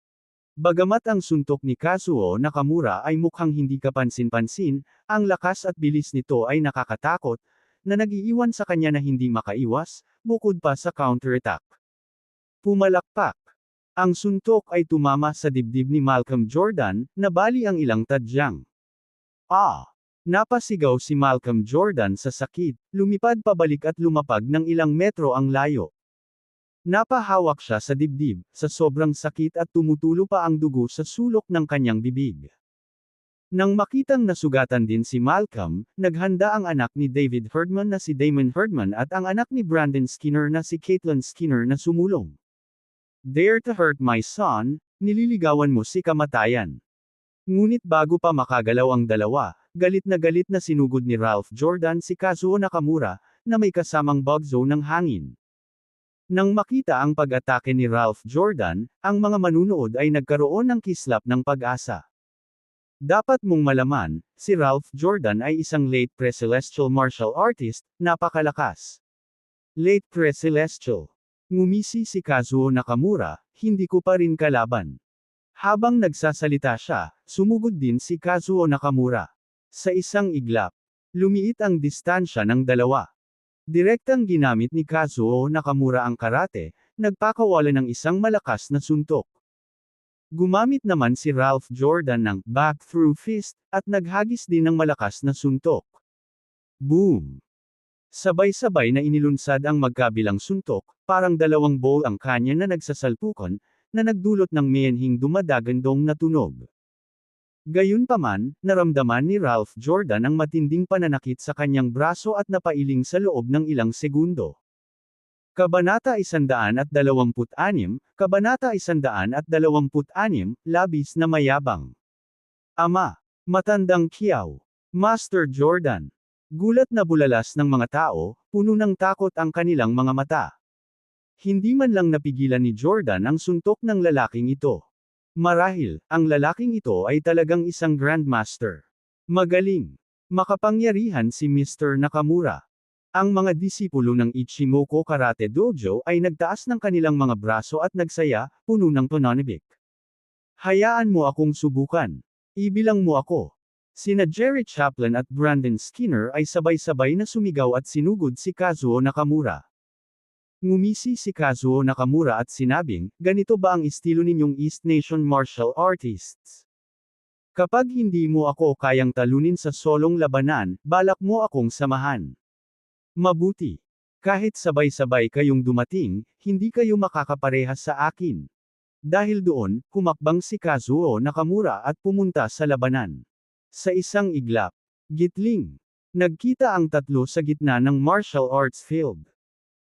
Bagamat ang suntok ni Kazuo Nakamura ay mukhang hindi kapansin-pansin, ang lakas at bilis nito ay nakakatakot, na nag-iiwan sa kanya na hindi makaiwas, bukod pa sa counterattack. Pumalakpak. Ang suntok ay tumama sa dibdib ni Malcolm Jordan, nabali ang ilang tadyang. Napasigaw si Malcolm Jordan sa sakit, lumipad pabalik at lumapag ng ilang metro ang layo. Napahawak siya sa dibdib, sa sobrang sakit at tumutulo pa ang dugo sa sulok ng kanyang bibig. Nang makitang nasugatan din si Malcolm, naghanda ang anak ni David Herdman na si Damon Herdman at ang anak ni Brandon Skinner na si Caitlin Skinner na sumulong. Dare to hurt my son, nililigawan mo si kamatayan. Ngunit bago pa makagalaw ang dalawa, galit na sinugod ni Ralph Jordan si Kazuo Nakamura, na may kasamang bugzo ng hangin. Nang makita ang pag-atake ni Ralph Jordan, ang mga manunood ay nagkaroon ng kislap ng pag-asa. Dapat mong malaman, si Ralph Jordan ay isang late pre-celestial martial artist, napakalakas. Late pre-celestial. Ngumisi si Kazuo Nakamura, hindi ko pa rin kalaban. Habang nagsasalita siya, sumugod din si Kazuo Nakamura. Sa isang iglap, lumiit ang distansya ng dalawa. Direktang ginamit ni Kazuo Nakamura ang karate, nagpakawala ng isang malakas na suntok. Gumamit naman si Ralph Jordan ng back-through fist, at naghagis din ng malakas na suntok. Boom! Sabay-sabay na inilunsad ang magkabilang suntok, parang dalawang bowl ang kanya na nagsasalpukan, na nagdulot ng miyenhing dumadagandong na tunog. Gayunpaman, naramdaman ni Ralph Jordan ang matinding pananakit sa kanyang braso at napailing sa loob ng ilang segundo. Kabanata 126, Kabanata 126, Labis na mayabang. Ama. Matandang Kiyaw. Master Jordan. Gulat na bulalas ng mga tao, puno ng takot ang kanilang mga mata. Hindi man lang napigilan ni Jordan ang suntok ng lalaking ito. Marahil, ang lalaking ito ay talagang isang grandmaster. Magaling. Makapangyarihan si Mr. Nakamura. Ang mga disipulo ng Ichimoku Karate Dojo ay nagtaas ng kanilang mga braso at nagsaya, puno ng pananibik. Hayaan mo akong subukan. Ibilang mo ako. Sina Jerry Chaplin at Brandon Skinner ay sabay-sabay na sumigaw at sinugod si Kazuo Nakamura. Ngumisi si Kazuo Nakamura at sinabing, ganito ba ang estilo ninyong East Nation martial artists? Kapag hindi mo ako kayang talunin sa solong labanan, balak mo akong samahan. Mabuti. Kahit sabay-sabay kayong dumating, hindi kayo makakaparehas sa akin. Dahil doon, kumakbang si Kazuo Nakamura at pumunta sa labanan. Sa isang iglap, gitling, nagkita ang tatlo sa gitna ng martial arts field.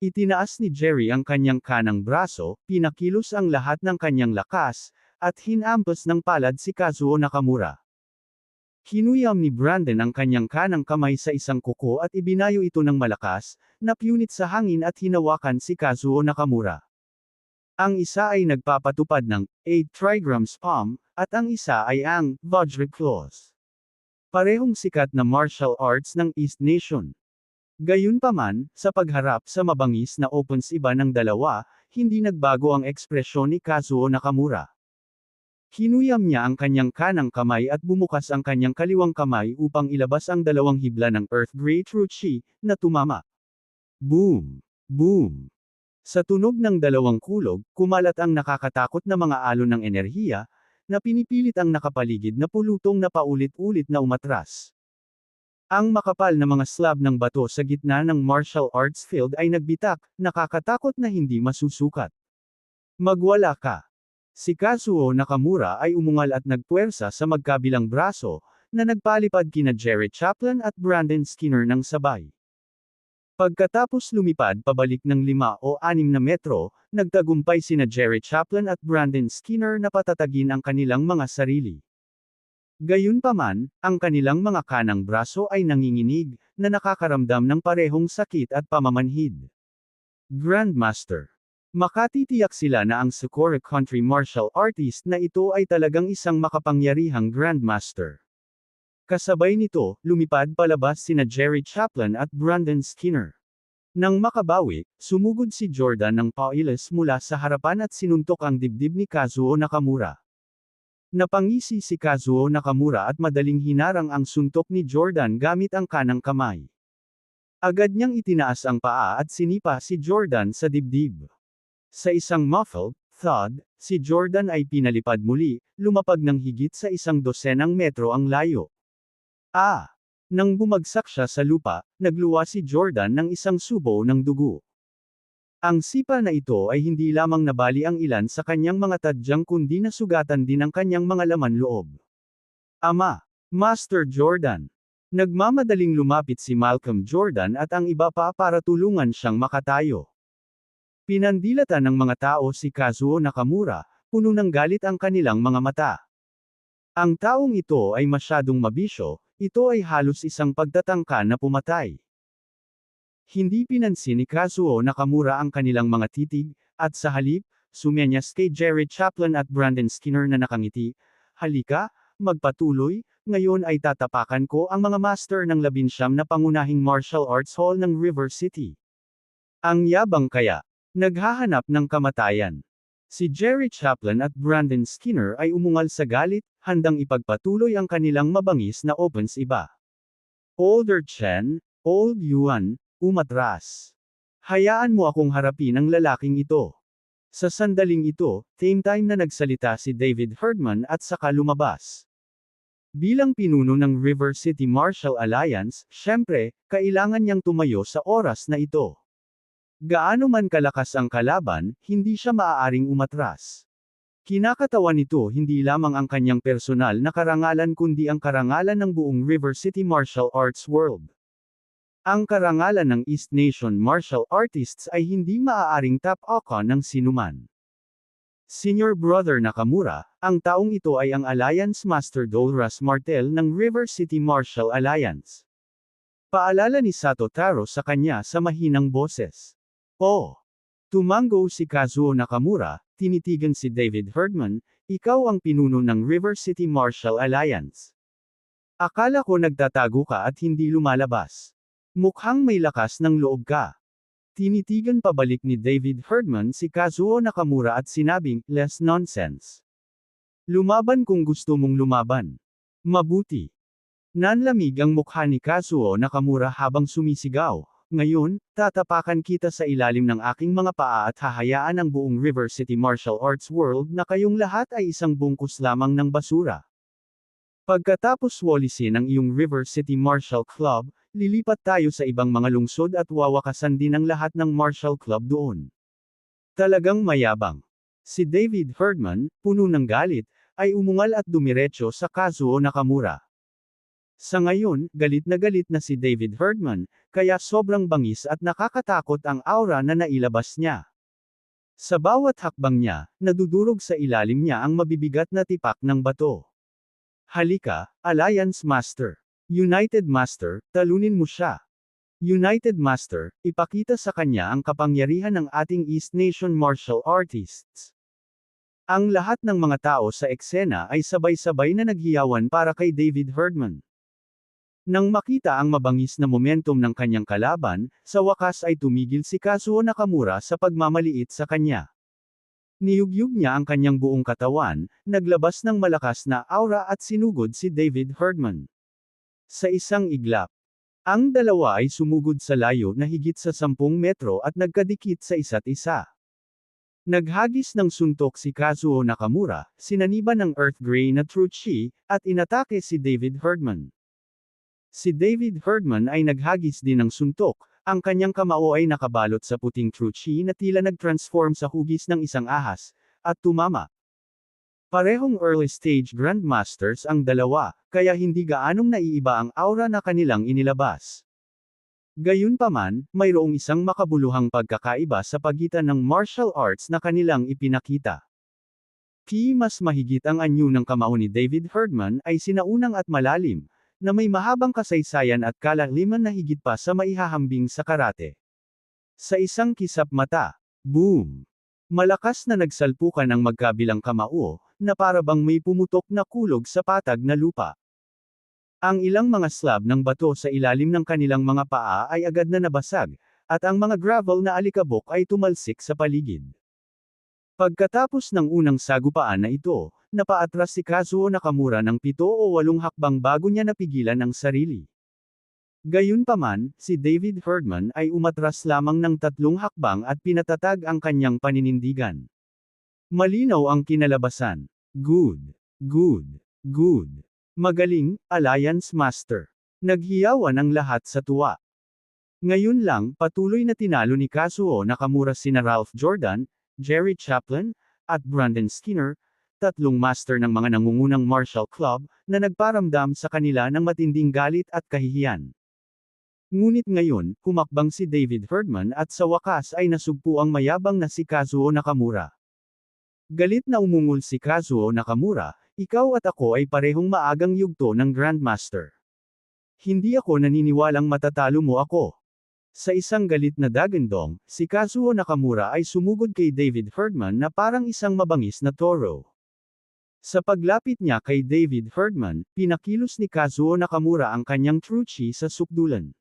Itinaas ni Jerry ang kanyang kanang braso, pinakilos ang lahat ng kanyang lakas, at hinampas ng palad si Kazuo Nakamura. Hinuyam ni Brandon ang kanyang kanang kamay sa isang kuko at ibinayo ito ng malakas, napunit sa hangin at hinawakan si Kazuo Nakamura. Ang isa ay nagpapatupad ng 8 trigrams palm, at ang isa ay ang Vajra Claws. Parehong sikat na martial arts ng East Nation. Gayunpaman, sa pagharap sa mabangis na opens iba ng dalawa, hindi nagbago ang ekspresyon ni Kazuo Nakamura. Hinuyam niya ang kanyang kanang kamay at bumukas ang kanyang kaliwang kamay upang ilabas ang dalawang hibla ng Earth Great Root Chi, na tumama. Boom! Boom! Sa tunog ng dalawang kulog, kumalat ang nakakatakot na mga alon ng enerhiya, na pinipilit ang nakapaligid na pulutong na paulit-ulit na umatras. Ang makapal na mga slab ng bato sa gitna ng martial arts field ay nagbitak, nakakatakot na hindi masusukat. Magwala ka. Si Kazuo Nakamura ay umungal at nagpuwersa sa magkabilang braso, na nagpalipad kina Jerry Chaplin at Brandon Skinner ng sabay. Pagkatapos lumipad pabalik ng 5 o 6 na metro, nagtagumpay sina Jerry Chaplin at Brandon Skinner na patatagin ang kanilang mga sarili. Gayunpaman, ang kanilang mga kanang braso ay nanginginig, na nakakaramdam ng parehong sakit at pamamanhid. Grandmaster. Makatitiyak sila na ang Sakura Country martial artist na ito ay talagang isang makapangyarihang Grandmaster. Kasabay nito, lumipad palabas sina Jerry Chaplin at Brandon Skinner. Nang makabawi, sumugod si Jordan ng paulis mula sa harapan at sinuntok ang dibdib ni Kazuo Nakamura. Napangisi si Kazuo Nakamura at madaling hinarang ang suntok ni Jordan gamit ang kanang kamay. Agad niyang itinaas ang paa at sinipa si Jordan sa dibdib. Sa isang muffled thud, si Jordan ay pinalipad muli, lumapag ng higit sa 100 metro ang layo. Nang bumagsak siya sa lupa, nagluwa si Jordan ng isang subo ng dugo. Ang sipa na ito ay hindi lamang nabali ang ilan sa kanyang mga tadyang kundi nasugatan din ang kanyang mga laman loob. Ama, Master Jordan. Nagmamadaling lumapit si Malcolm Jordan at ang iba pa para tulungan siyang makatayo. Pinandilatan ng mga tao si Kazuo Nakamura, puno ng galit ang kanilang mga mata. Ang taong ito ay masyadong mabisyo, ito ay halos isang pagtatangka na pumatay. Hindi pinansin ni Kazuo Nakamura ang kanilang mga titig, at sa halip, sumenyas kay Jerry Chaplin at Brandon Skinner na nakangiti, halika, magpatuloy, ngayon ay tatapakan ko ang mga master ng 19 na pangunahing martial arts hall ng River City. Ang yabang kaya, naghahanap ng kamatayan. Si Jerry Chaplin at Brandon Skinner ay umungal sa galit, handang ipagpatuloy ang kanilang mabangis na opens iba. Older Chen, Old Yuan, umatras. Hayaan mo akong harapin ang lalaking ito. Sa sandaling ito, same time na nagsalita si David Herdman at saka lumabas. Bilang pinuno ng River City Martial Alliance, syempre, kailangan niyang tumayo sa oras na ito. Gaano man kalakas ang kalaban, hindi siya maaaring umatras. Kinakatawan nito hindi lamang ang kanyang personal na karangalan kundi ang karangalan ng buong River City Martial Arts World. Ang karangalan ng East Nation martial artists ay hindi maaaring tap-okan ng sinuman. Senior Brother Nakamura, ang taong ito ay ang Alliance Master Dolras Martel ng River City Martial Alliance. Paalala ni Sato Taro sa kanya sa mahinang boses. Tumango si Kazuo Nakamura, tinitigan si David Herdman, ikaw ang pinuno ng River City Martial Alliance. Akala ko nagtatago ka at hindi lumalabas. Mukhang may lakas ng loob ka. Tinitigan pabalik ni David Herdman si Kazuo Nakamura at sinabing, less nonsense. Lumaban kung gusto mong lumaban. Mabuti. Nanlamig ang mukha ni Kazuo Nakamura habang sumisigaw, Ngayon, tatapakan kita sa ilalim ng aking mga paa at hahayaan ang buong River City Martial Arts World na kayong lahat ay isang bungkus lamang ng basura. Pagkatapos walisin ang iyong River City Martial Club, lilipat tayo sa ibang mga lungsod at wawakasan din ang lahat ng Martial Club doon. Talagang mayabang. Si David Herdman, puno ng galit, ay umungal at dumiretso sa Kazuo Nakamura. Sa ngayon, galit na si David Herdman, kaya sobrang bangis at nakakatakot ang aura na nailabas niya. Sa bawat hakbang niya, nadudurog sa ilalim niya ang mabibigat na tipak ng bato. Halika, Alliance Master. United Master, talunin mo siya. United Master, ipakita sa kanya ang kapangyarihan ng ating East Nation martial artists. Ang lahat ng mga tao sa eksena ay sabay-sabay na naghiyawan para kay David Herdman. Nang makita ang mabangis na momentum ng kanyang kalaban, sa wakas ay tumigil si Kazuo Nakamura sa pagmamaliit sa kanya. Niyugyug niya ang kanyang buong katawan, naglabas ng malakas na aura at sinugod si David Herdman. Sa isang iglap, ang dalawa ay sumugod sa layo na higit sa 10 metro at nagkadikit sa isa't isa. Naghagis ng suntok si Kazuo Nakamura, sinaniban ng Earth Grey na True Chi, at inatake si David Herdman. Si David Herdman ay naghagis din ng suntok, ang kanyang kamao ay nakabalot sa puting True Chi na tila nag-transform sa hugis ng isang ahas, at tumama. Parehong early-stage Grandmasters ang dalawa, kaya hindi gaanong naiiba ang aura na kanilang inilabas. Gayunpaman, mayroong isang makabuluhang pagkakaiba sa pagitan ng martial arts na kanilang ipinakita. Mas mahigit ang anyo ng kamao ni David Herdman ay sinaunang at malalim, na may mahabang kasaysayan at kalaliman na higit pa sa maihahambing sa karate. Sa isang kisap mata, boom! Malakas na nagsalpukan ang magkabilang kamao, na parabang may pumutok na kulog sa patag na lupa. Ang ilang mga slab ng bato sa ilalim ng kanilang mga paa ay agad na nabasag, at ang mga gravel na alikabok ay tumalsik sa paligid. Pagkatapos ng unang sagupaan na ito, napaatras si Kazuo Nakamura ng 7 o 8 hakbang bago niya napigilan ang sarili. Gayunpaman, si David Herdman ay umatras lamang ng 3 hakbang at pinatatag ang kanyang paninindigan. Malinaw ang kinalabasan. Good. Good. Good. Magaling, Alliance Master. Naghiyawan ang lahat sa tuwa. Ngayon lang, patuloy na tinalo ni Kazuo Nakamura sina Ralph Jordan, Jerry Chaplin, at Brandon Skinner, 3 master ng mga nangungunang martial club, na nagparamdam sa kanila ng matinding galit at kahihiyan. Ngunit ngayon, humakbang si David Herdman at sa wakas ay nasugpo ang mayabang na si Kazuo Nakamura. Galit na umungol si Kazuo Nakamura, ikaw at ako ay parehong maagang yugto ng Grandmaster. Hindi ako naniniwalang matatalo mo ako. Sa isang galit na dagandong, si Kazuo Nakamura ay sumugod kay David Herdman na parang isang mabangis na toro. Sa paglapit niya kay David Herdman, pinakilos ni Kazuo Nakamura ang kanyang True Chi sa sukdulan.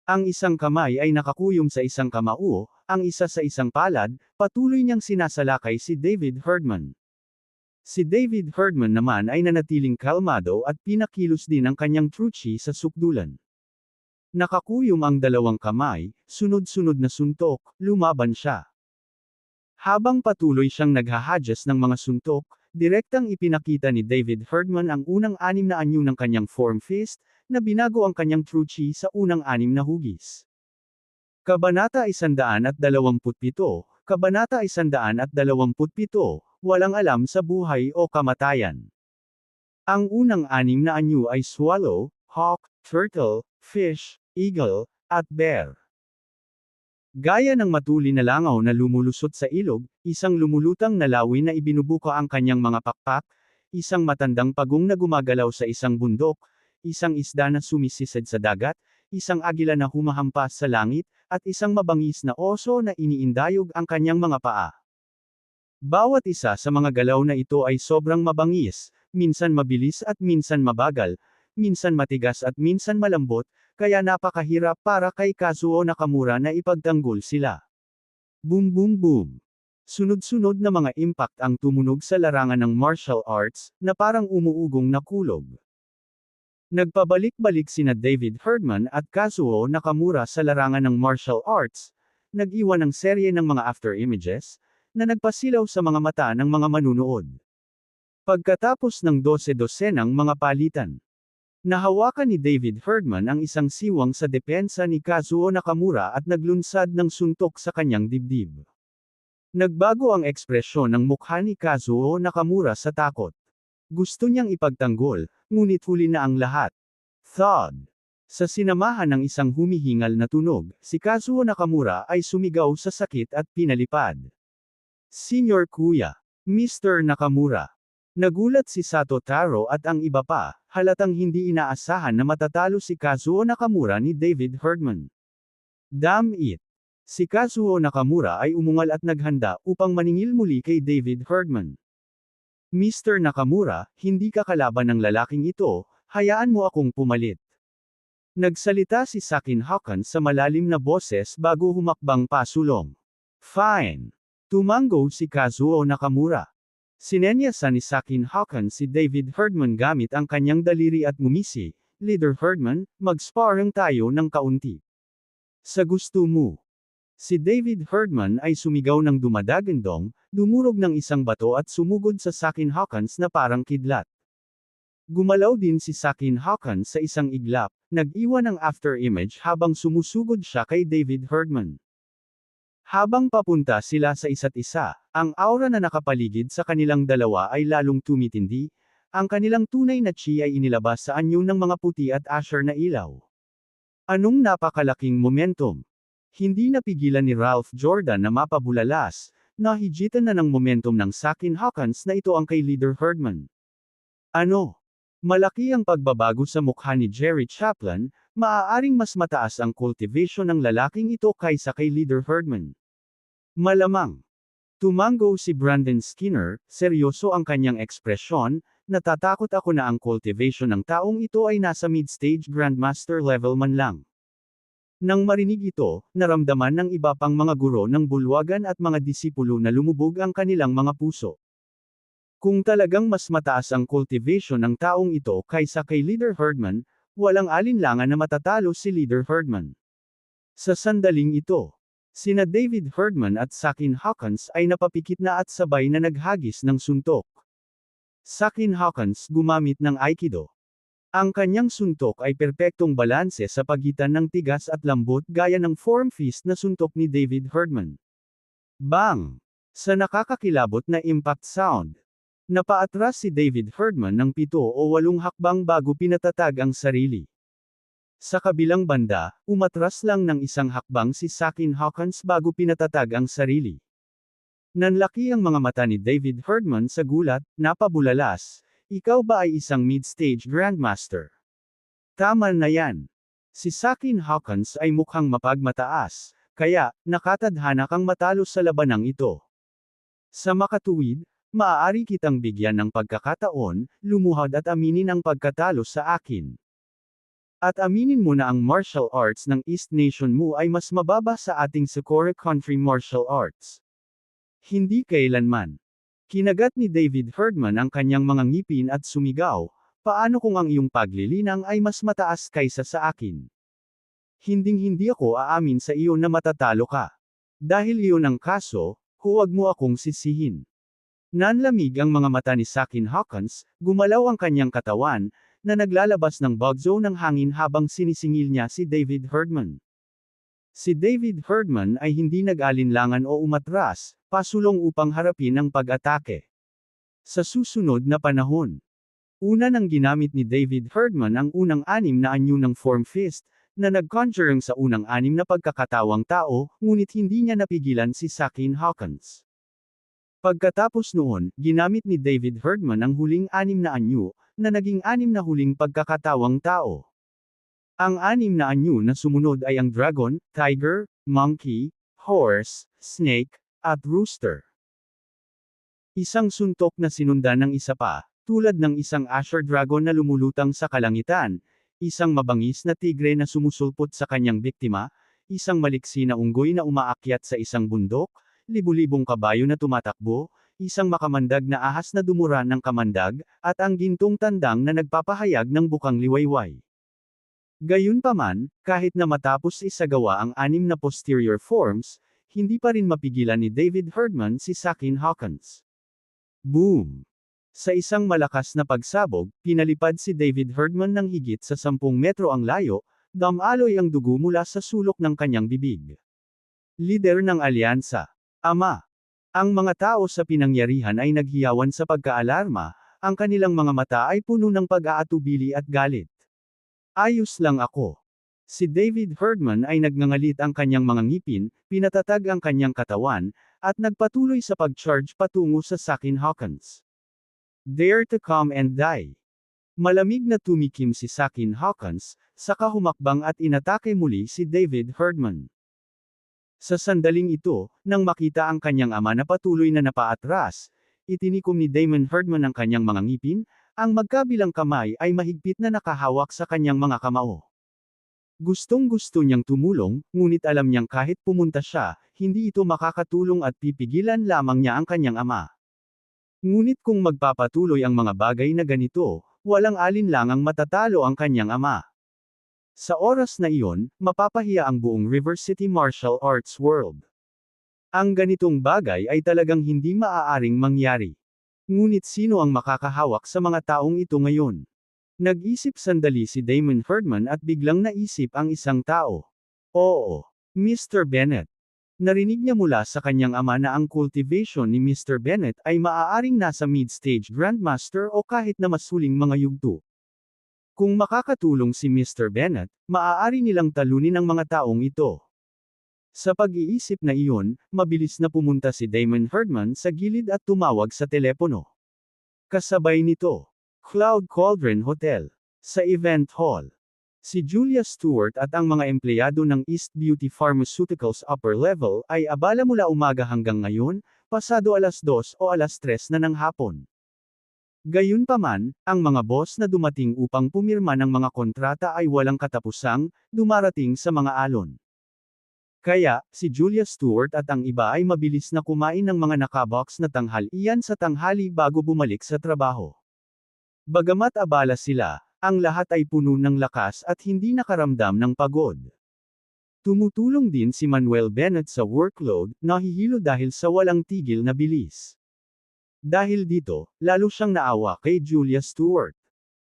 Ang isang kamay ay nakakuyom sa isang kamao, ang isa sa isang palad, patuloy niyang sinasalakay si David Herdman. Si David Herdman naman ay nanatiling kalmado at pinakilos din ang kanyang True Chi sa sukdulan. Nakakuyom ang dalawang kamay, sunod-sunod na suntok, lumaban siya. Habang patuloy siyang naghahadyas ng mga suntok, direktang ipinakita ni David Herdman ang unang 6 na anyo ng kanyang form fist, na binago ang kanyang True Chi sa unang 6 na hugis. Kabanata 127, Kabanata 127, Walang alam sa buhay o kamatayan. Ang unang 6 na anyo ay swallow, hawk, turtle, fish, eagle, at bear. Gaya ng matuli na langaw na lumulusot sa ilog, isang lumulutang na lawi na ibinubuka ang kanyang mga pakpak, isang matandang pagong na gumagalaw sa isang bundok, isang isda na sumisisid sa dagat, isang agila na humahampas sa langit, at isang mabangis na oso na iniindayog ang kanyang mga paa. Bawat isa sa mga galaw na ito ay sobrang mabangis, minsan mabilis at minsan mabagal, minsan matigas at minsan malambot, kaya napakahirap para kay Kazuo Nakamura na ipagtanggol sila. Boom boom boom. Sunod-sunod na mga impact ang tumunog sa larangan ng martial arts, na parang umuugong na kulog. Nagpabalik-balik sina David Herdman at Kazuo Nakamura sa larangan ng martial arts, nag-iwan ng serye ng mga after images, na nagpasilaw sa mga mata ng mga manunood. Pagkatapos ng 12-dosenang mga palitan, nahawakan ni David Herdman ang isang siwang sa depensa ni Kazuo Nakamura at naglunsad ng suntok sa kanyang dibdib. Nagbago ang ekspresyon ng mukha ni Kazuo Nakamura sa takot. Gusto niyang ipagtanggol, ngunit huli na ang lahat. Thud. Sa sinamahan ng isang humihingal na tunog, si Kazuo Nakamura ay sumigaw sa sakit at pinalipad. Senior Kuya, Mr. Nakamura. Nagulat si Sato Taro at ang iba pa, halatang hindi inaasahan na matatalo si Kazuo Nakamura ni David Herdman. Damn it! Si Kazuo Nakamura ay umungal at naghanda upang maningil muli kay David Herdman. Mr. Nakamura, hindi ka kalaban ng lalaking ito, hayaan mo akong pumalit. Nagsalita si Sakin Hawkins sa malalim na boses bago humakbang pasulong. Fine. Tumango si Kazuo Nakamura. Sinenyasan ni Sakin Hawkins si David Herdman gamit ang kanyang daliri at ngumisi, Leader Herdman, mag-sparring tayo ng kaunti. Sa gusto mo. Si David Herdman ay sumigaw ng dumadagandong, dumurog ng isang bato at sumugod sa Sakin Hawkins na parang kidlat. Gumalaw din si Sakin Hawkins sa isang iglap, nag-iwan ng after image habang sumusugod siya kay David Herdman. Habang papunta sila sa isa't isa, ang aura na nakapaligid sa kanilang dalawa ay lalong tumitindi, ang kanilang tunay na chi ay inilabas sa anyo ng mga puti at asher na ilaw. Anong napakalaking momentum! Hindi napigilan ni Ralph Jordan na mapabulalas, nahigitan na ng momentum ng Sakin Hawkins na ito ang kay Leader Herdman. Ano? Malaki ang pagbabago sa mukha ni Jerry Chaplin, maaaring mas mataas ang cultivation ng lalaking ito kaysa kay Leader Herdman. Malamang. Tumango si Brandon Skinner, seryoso ang kanyang ekspresyon, natatakot ako na ang cultivation ng taong ito ay nasa mid-stage grandmaster level man lang. Nang marinig ito, naramdaman ng iba pang mga guro ng bulwagan at mga disipulo na lumubog ang kanilang mga puso. Kung talagang mas mataas ang cultivation ng taong ito kaysa kay Leader Herdman, walang alinlangan na matatalo si Leader Herdman. Sa sandaling ito, sina David Herdman at Sakin Hawkins ay napapikit na at sabay na naghagis ng suntok. Sakin Hawkins gumamit ng Aikido. Ang kanyang suntok ay perpektong balanse sa pagitan ng tigas at lambot gaya ng form fist na suntok ni David Herdman. Bang! Sa nakakakilabot na impact sound. Napaatras si David Herdman ng 7 o 8 hakbang bago pinatatag ang sarili. Sa kabilang banda, umatras lang ng isang hakbang si Sakin Hawkins bago pinatatag ang sarili. Nanlaki ang mga mata ni David Herdman sa gulat, napabulalas. Ikaw ba ay isang mid-stage grandmaster? Tama na yan. Si Sakin Hawkins ay mukhang mapagmataas, kaya, nakatadhana kang matalo sa labanang ito. Sa makatuwid, maaari kitang bigyan ng pagkakataon, lumuhad at aminin ang pagkatalo sa akin. At aminin mo na ang martial arts ng East Nation mo ay mas mababa sa ating Sakura Country martial arts. Hindi kailanman. Kinagat ni David Herdman ang kanyang mga ngipin at sumigaw, paano kung ang iyong paglilinang ay mas mataas kaysa sa akin? Hinding-hindi ako aamin sa iyo na matatalo ka. Dahil iyon ang kaso, huwag mo akong sisihin. Nanlamig ang mga mata ni Sakin Hawkins, gumalaw ang kanyang katawan, na naglalabas ng bugzo ng hangin habang sinisingil niya si David Herdman. Si David Herdman ay hindi nag-alinlangan o umatras, pasulong upang harapin ang pag-atake. Sa susunod na panahon, una nang ginamit ni David Herdman ang unang 6 na anyo ng form fist, na nag-conjuring sa unang 6 na pagkakatawang tao, ngunit hindi niya napigilan si Sakin Hawkins. Pagkatapos noon, ginamit ni David Herdman ang huling 6 na anyo, na naging 6 na huling pagkakatawang tao. Ang 6 na anyo na sumunod ay ang dragon, tiger, monkey, horse, snake, at rooster. Isang suntok na sinundan ng isa pa, tulad ng isang Asher dragon na lumulutang sa kalangitan, isang mabangis na tigre na sumusulpot sa kanyang biktima, isang maliksi na unggoy na umaakyat sa isang bundok, libu-libong kabayo na tumatakbo, isang makamandag na ahas na dumura ng kamandag, at ang gintong tandang na nagpapahayag ng bukang liwayway. Gayunpaman, kahit na matapos isagawa ang 6 na posterior forms, hindi pa rin mapigilan ni David Herdman si Sakin Hawkins. Boom! Sa isang malakas na pagsabog, pinalipad si David Herdman ng higit sa 10 metro ang layo, damaloy ang dugo mula sa sulok ng kanyang bibig. Lider ng alyansa. Ama. Ang mga tao sa pinangyarihan ay naghiyawan sa pagkaalarma, ang kanilang mga mata ay puno ng pag-aatubili at galit. Ayos lang ako. Si David Herdman ay nagngangalit ang kanyang mga ngipin, pinatatag ang kanyang katawan, at nagpatuloy sa pag-charge patungo sa Sakin Hawkins. Dare to come and die. Malamig na tumikim si Sakin Hawkins, saka humakbang at inatake muli si David Herdman. Sa sandaling ito, nang makita ang kanyang ama na patuloy na napaatras, itinikom ni Damon Herdman ang kanyang mga ngipin, ang magkabilang kamay ay mahigpit na nakahawak sa kanyang mga kamao. Gustong-gusto niyang tumulong, ngunit alam niyang kahit pumunta siya, hindi ito makakatulong at pipigilan lamang niya ang kanyang ama. Ngunit kung magpapatuloy ang mga bagay na ganito, walang alinlangang matatalo ang kanyang ama. Sa oras na iyon, mapapahiya ang buong River City Martial Arts World. Ang ganitong bagay ay talagang hindi maaaring mangyari. Ngunit sino ang makakahawak sa mga taong ito ngayon? Nag-isip sandali si Damon Herdman at biglang naisip ang isang tao. Oo, Mr. Bennett. Narinig niya mula sa kanyang ama na ang cultivation ni Mr. Bennett ay maaaring nasa mid-stage Grandmaster o kahit na mas huling mga yugto. Kung makakatulong si Mr. Bennett, maaari nilang talunin ang mga taong ito. Sa pag-iisip na iyon, mabilis na pumunta si Damon Herdman sa gilid at tumawag sa telepono. Kasabay nito, Cloud Cauldron Hotel. Sa event hall. Si Julia Stewart at ang mga empleyado ng East Beauty Pharmaceuticals upper level ay abala mula umaga hanggang ngayon, pasado 2:00 o 3:00 na ng hapon. Gayunpaman, ang mga boss na dumating upang pumirma ng mga kontrata ay walang katapusang, dumarating sa mga alon. Kaya, si Julia Stewart at ang iba ay mabilis na kumain ng mga nakabox na tanghalian sa tanghali bago bumalik sa trabaho. Bagamat abala sila, ang lahat ay puno ng lakas at hindi nakaramdam ng pagod. Tumutulong din si Manuel Bennett sa workload, nahihilo dahil sa walang tigil na bilis. Dahil dito, lalo siyang naawa kay Julia Stewart.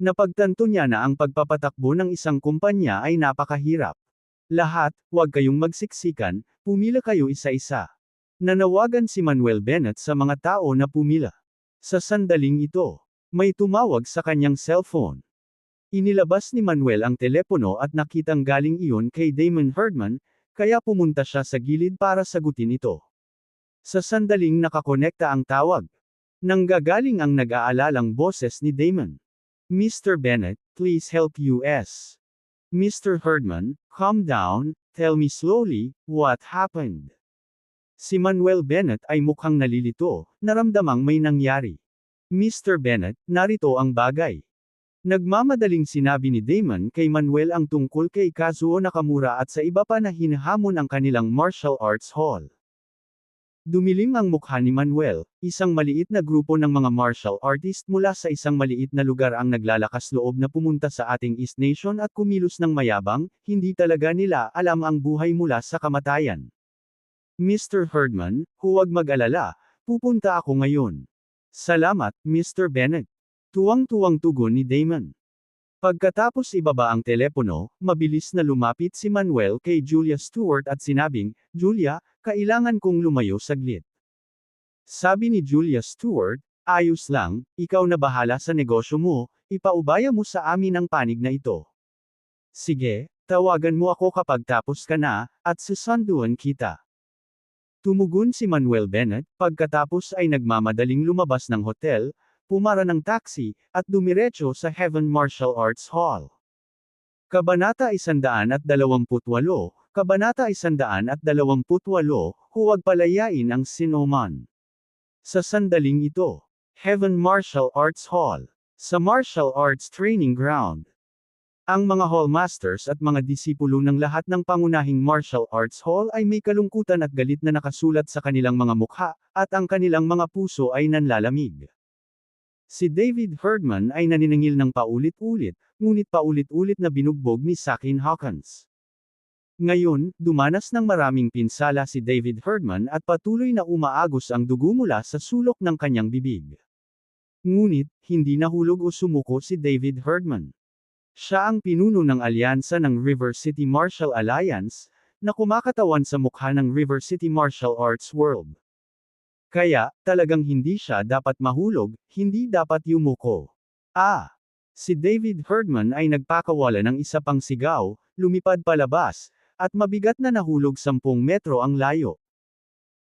Napagtanto niya na ang pagpapatakbo ng isang kumpanya ay napakahirap. Lahat, huwag kayong magsiksikan, pumila kayo isa-isa. Nanawagan si Manuel Bennett sa mga tao na pumila. Sa sandaling ito, may tumawag sa kanyang cellphone. Inilabas ni Manuel ang telepono at nakitang galing iyon kay Damon Herdman, kaya pumunta siya sa gilid para sagutin ito. Sa sandaling nakakonekta ang tawag, nanggagaling ang nag-aalalang boses ni Damon. Mr. Bennett, please help us. Mr. Herdman, calm down, tell me slowly, what happened? Si Manuel Bennett ay mukhang nalilito, naramdamang may nangyari. Mr. Bennett, narito ang bagay. Nagmamadaling sinabi ni Damon kay Manuel ang tungkol kay Kazuo Nakamura at sa iba pa na hinahamon ang kanilang martial arts hall. Dumilim ang mukha ni Manuel, isang maliit na grupo ng mga martial artist mula sa isang maliit na lugar ang naglalakas loob na pumunta sa ating East Nation at kumilos ng mayabang, hindi talaga nila alam ang buhay mula sa kamatayan. Mr. Herdman, huwag mag-alala, pupunta ako ngayon. Salamat, Mr. Bennett. Tuwang-tuwang tugon ni Damon. Pagkatapos ibaba ang telepono, mabilis na lumapit si Manuel kay Julia Stewart at sinabing, Julia, kailangan kong lumayo saglit. Sabi ni Julia Stewart, ayos lang, ikaw na bahala sa negosyo mo, ipaubaya mo sa amin ang panig na ito. Sige, tawagan mo ako kapag tapos ka na, at susunduan kita. Tumugon si Manuel Bennett, pagkatapos ay nagmamadaling lumabas ng hotel, pumara ng taxi, at dumiretso sa Heaven Martial Arts Hall. Kabanata 128, Kabanata 128, huwag palayain ang sinoman. Sa sandaling ito, Heaven Martial Arts Hall, sa Martial Arts Training Ground. Ang mga hallmasters at mga disipulo ng lahat ng pangunahing martial arts hall ay may kalungkutan at galit na nakasulat sa kanilang mga mukha, at ang kanilang mga puso ay nanlalamig. Si David Herdman ay naniningil ng paulit-ulit, ngunit paulit-ulit na binugbog ni Sakin Hawkins. Ngayon, dumanas ng maraming pinsala si David Herdman at patuloy na umaagos ang dugo mula sa sulok ng kanyang bibig. Ngunit, hindi nahulog o sumuko si David Herdman. Siya ang pinuno ng alyansa ng River City Martial Alliance, na kumakatawan sa mukha ng River City Martial Arts World. Kaya, talagang hindi siya dapat mahulog, hindi dapat yumuko. Si David Herdman ay nagpakawala ng isa pang sigaw, lumipad palabas, at mabigat na nahulog 10 metro ang layo.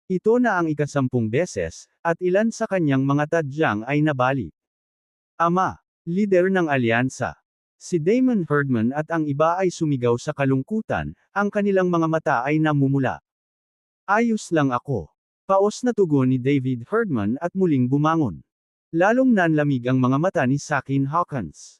Ito na ang ika-10 beses, at ilan sa kanyang mga tadyang ay nabali. Lider ng alyansa. Si Damon Herdman at ang iba ay sumigaw sa kalungkutan, ang kanilang mga mata ay namumula. Ayos lang ako. Paos na tugon ni David Herdman at muling bumangon. Lalong nanlamig ang mga mata ni Sakin Hawkins.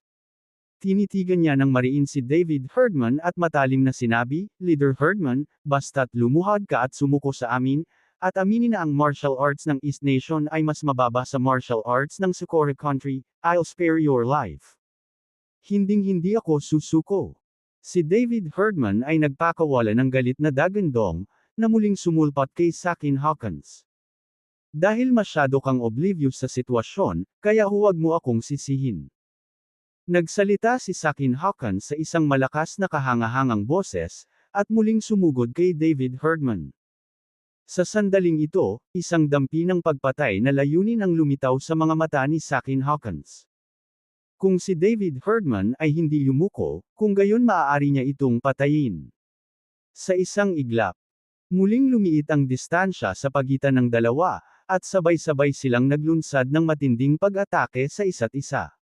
Tinitigan niya ng mariin si David Herdman at matalim na sinabi, Leader Herdman, basta't lumuhad ka at sumuko sa amin, at aminin na ang martial arts ng East Nation ay mas mababa sa martial arts ng Socorro Country, I'll spare your life. Hinding-hindi ako susuko. Si David Herdman ay nagpakawala ng galit na dagandong, na muling sumulpat kay Sakin Hawkins. Dahil masyado kang oblivious sa sitwasyon, kaya huwag mo akong sisihin. Nagsalita si Sakin Hawkins sa isang malakas na kahangahangang boses, at muling sumugod kay David Herdman. Sa sandaling ito, isang dampi ng pagpatay na layunin ang lumitaw sa mga mata ni Sakin Hawkins. Kung si David Herdman ay hindi yumuko, kung gayon maaari niya itong patayin. Sa isang iglap, muling lumiit ang distansya sa pagitan ng dalawa, at sabay-sabay silang naglunsad ng matinding pag-atake sa isa't isa.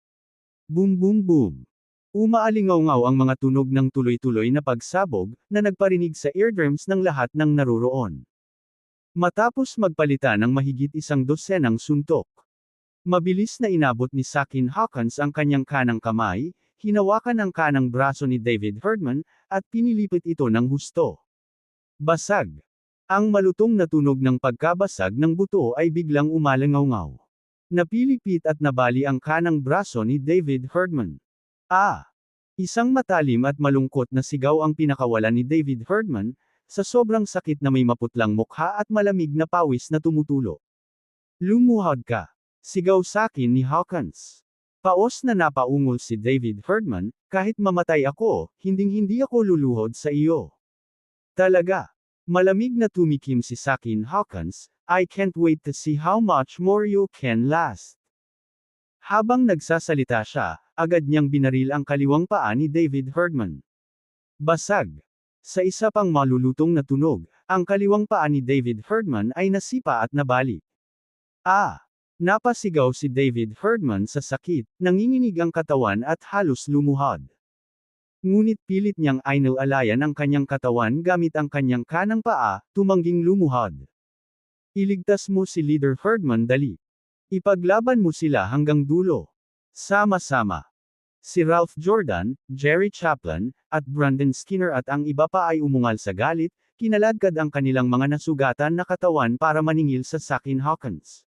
Boom boom boom. Umaalingaw-ngaw ang mga tunog ng tuloy-tuloy na pagsabog, na nagparinig sa eardrums ng lahat ng naruroon. Matapos magpalitan ng mahigit 100 suntok, mabilis na inabot ni Sakin Hawkins ang kanyang kanang kamay, hinawakan ang kanang braso ni David Herdman, at pinilipit ito ng husto. Basag. Ang malutong na tunog ng pagkabasag ng buto ay biglang umalangaw-ngaw. Napilipit at nabali ang kanang braso ni David Herdman. Isang matalim at malungkot na sigaw ang pinakawalan ni David Herdman, sa sobrang sakit na may maputlang mukha at malamig na pawis na tumutulo. Lumuhod ka. Sigaw sakin ni Hawkins. Paos na napaungol si David Herdman, kahit mamatay ako, hinding-hindi ako luluhod sa iyo. Talaga. Malamig na tumikim si Sakin Hawkins, I can't wait to see how much more you can last. Habang nagsasalita siya, agad niyang binaril ang kaliwang paa ni David Herdman. Basag. Sa isa pang malulutong na tunog, ang kaliwang paa ni David Herdman ay nasipa at nabali. Napasigaw si David Herdman sa sakit, nanginginig ang katawan at halos lumuhod. Ngunit pilit niyang inalalayan ang kanyang katawan gamit ang kanyang kanang paa, tumangging lumuhod. Iligtas mo si Leader Herdman dali. Ipaglaban mo sila hanggang dulo. Sama-sama. Si Ralph Jordan, Jerry Chaplin, at Brandon Skinner at ang iba pa ay umungal sa galit, kinaladkad ang kanilang mga nasugatan na katawan para maningil sa Sakin Hawkins.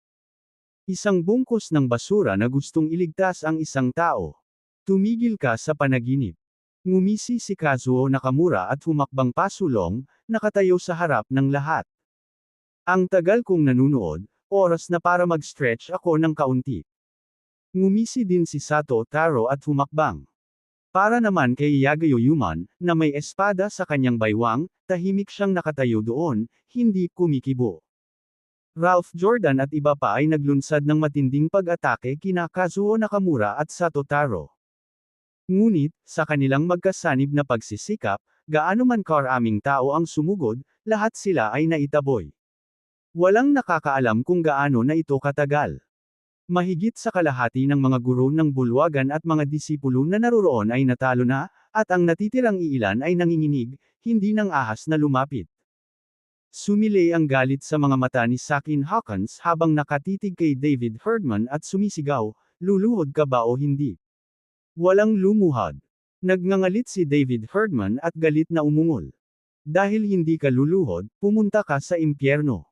Isang bungkus ng basura na gustong iligtas ang isang tao. Tumigil ka sa panaginip. Ngumisi si Kazuo Nakamura at humakbang pasulong, nakatayo sa harap ng lahat. Ang tagal kong nanunood, oras na para mag-stretch ako ng kaunti. Ngumisi din si Sato Taro at humakbang. Para naman kay Yagayo Yuman, na may espada sa kanyang baywang, tahimik siyang nakatayo doon, hindi kumikibo. Ralph Jordan at iba pa ay naglunsad ng matinding pag-atake kina Kazuo Nakamura at Sato Taro. Ngunit, sa kanilang magkasanib na pagsisikap, gaano man karaming tao ang sumugod, lahat sila ay naitaboy. Walang nakakaalam kung gaano na ito katagal. Mahigit sa kalahati ng mga guro ng bulwagan at mga disipulo na naroon ay natalo na, at ang natitirang iilan ay nanginginig, hindi ng ahas na lumapit. Sumilay ang galit sa mga mata ni Sakin Hawkins habang nakatitig kay David Herdman at sumisigaw, luluhod ka ba o hindi? Walang lumuhod. Nagngangalit si David Herdman at galit na umungol. Dahil hindi ka luluhod, pumunta ka sa impyerno.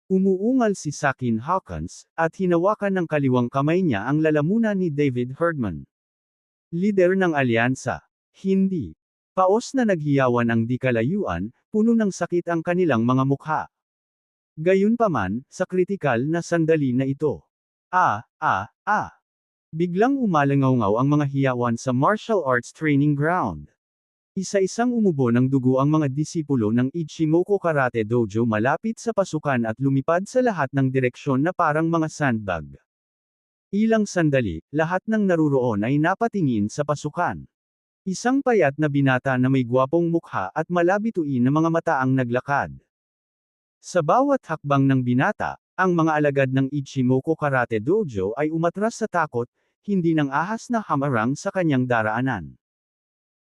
Umuungal si Sakin Hawkins, at hinawakan ng kaliwang kamay niya ang lalamunan ni David Herdman. Lider ng alyansa. Hindi. Paos na naghiyawan ang di kalayuan, puno ng sakit ang kanilang mga mukha. Gayunpaman, sa kritikal na sandali na ito. Biglang umalangaw ang mga hiyawan sa martial arts training ground. Isa-isang umubo ng dugo ang mga disipulo ng Ichimoku Karate Dojo malapit sa pasukan at lumipad sa lahat ng direksyon na parang mga sandbag. Ilang sandali, lahat ng naruroon ay napatingin sa pasukan. Isang payat na binata na may gwapong mukha at malabituin na mga mata ang naglakad. Sa bawat hakbang ng binata, ang mga alagad ng Ichimoku Karate Dojo ay umatras sa takot, hindi nang ahas na hamarang sa kanyang daraanan.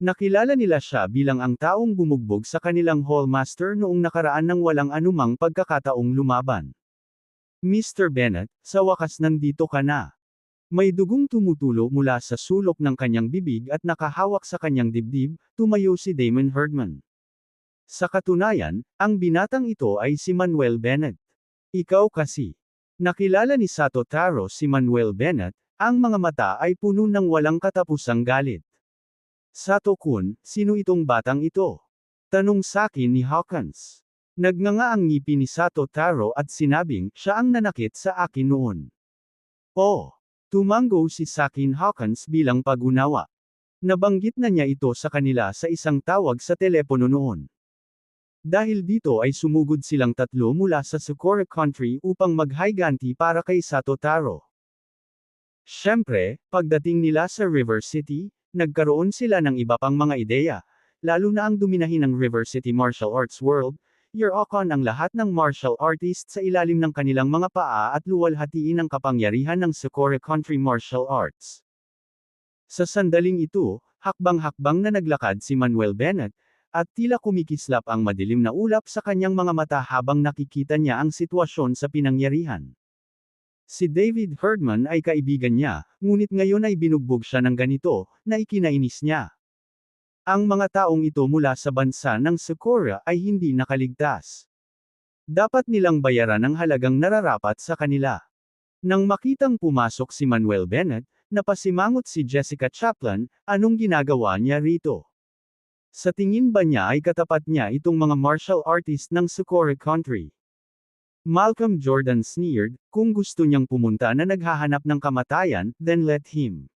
Nakilala nila siya bilang ang taong bumugbog sa kanilang hallmaster noong nakaraan ng walang anumang pagkakataong lumaban. Mr. Bennett, sa wakas nandito ka na. May dugong tumutulo mula sa sulok ng kanyang bibig at nakahawak sa kanyang dibdib, tumayo si Damon Herdman. Sa katunayan, ang binatang ito ay si Manuel Bennett. Ikaw kasi. Nakilala ni Sato Taro si Manuel Bennett, ang mga mata ay puno ng walang katapusang galit. Sato-kun, sino itong batang ito? Tanong sakin ni Hawkins. Nagnganga ang ngipin ni Sato Taro at sinabing, siya ang nanakit sa akin noon. Oh! Tumango si Sakin Hawkins bilang pag-unawa. Nabanggit na niya ito sa kanila sa isang tawag sa telepono noon. Dahil dito ay sumugod silang tatlo mula sa Sakura Country upang maghayganti para kay Sato Taro. Siyempre, pagdating nila sa River City, nagkaroon sila ng iba pang mga ideya, lalo na ang duminahin ng River City Martial Arts World, Yorokon ang lahat ng martial artists sa ilalim ng kanilang mga paa at luwalhatiin ang kapangyarihan ng Sakura Country Martial Arts. Sa sandaling ito, hakbang-hakbang na naglakad si Manuel Bennett, at tila kumikislap ang madilim na ulap sa kanyang mga mata habang nakikita niya ang sitwasyon sa pinangyarihan. Si David Herdman ay kaibigan niya, ngunit ngayon ay binugbog siya ng ganito, na ikinainis niya. Ang mga taong ito mula sa bansa ng Sakura ay hindi nakaligtas. Dapat nilang bayaran ang halagang nararapat sa kanila. Nang makitang pumasok si Manuel Bennett, napasimangot si Jessica Chaplin, anong ginagawa niya rito? Sa tingin ba niya ay katapat niya itong mga martial artist ng Sakura Country? Malcolm Jordan sneered, kung gusto niyang pumunta na naghahanap ng kamatayan, then let him.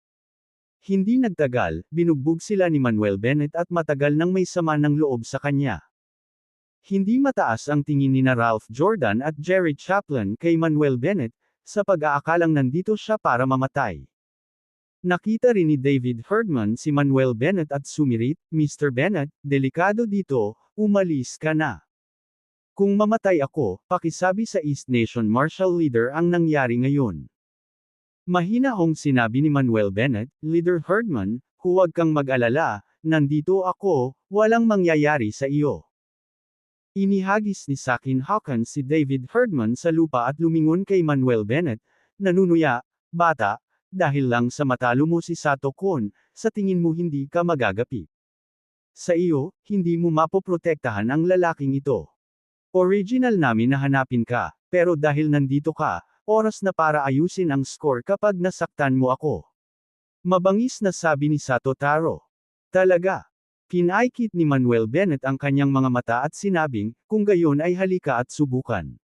Hindi nagtagal, binugbog sila ni Manuel Bennett at matagal nang may sama ng loob sa kanya. Hindi mataas ang tingin ni na Ralph Jordan at Jerry Chaplin kay Manuel Bennett, sa pag-aakalang nandito siya para mamatay. Nakita rin ni David Herdman si Manuel Bennett at sumirit, Mr. Bennett, delikado dito, umalis ka na. Kung mamatay ako, pakisabi sa East Nation Martial Leader ang nangyari ngayon. Mahinahong sinabi ni Manuel Bennett, Leader Herdman, huwag kang mag-alala, nandito ako, walang mangyayari sa iyo. Inihagis ni Sakin Hawkins si David Herdman sa lupa at lumingon kay Manuel Bennett, nanunuya, bata, dahil lang sa matalo mo si Sato-kun, sa tingin mo hindi ka magagapi. Sa iyo, hindi mo mapoprotektahan ang lalaking ito. Original namin na hanapin ka, pero dahil nandito ka, oras na para ayusin ang score kapag nasaktan mo ako. Mabangis na sabi ni Sato Taro. Talaga. Kinaikit ni Manuel Bennett ang kanyang mga mata at sinabing, kung gayon ay halika at subukan.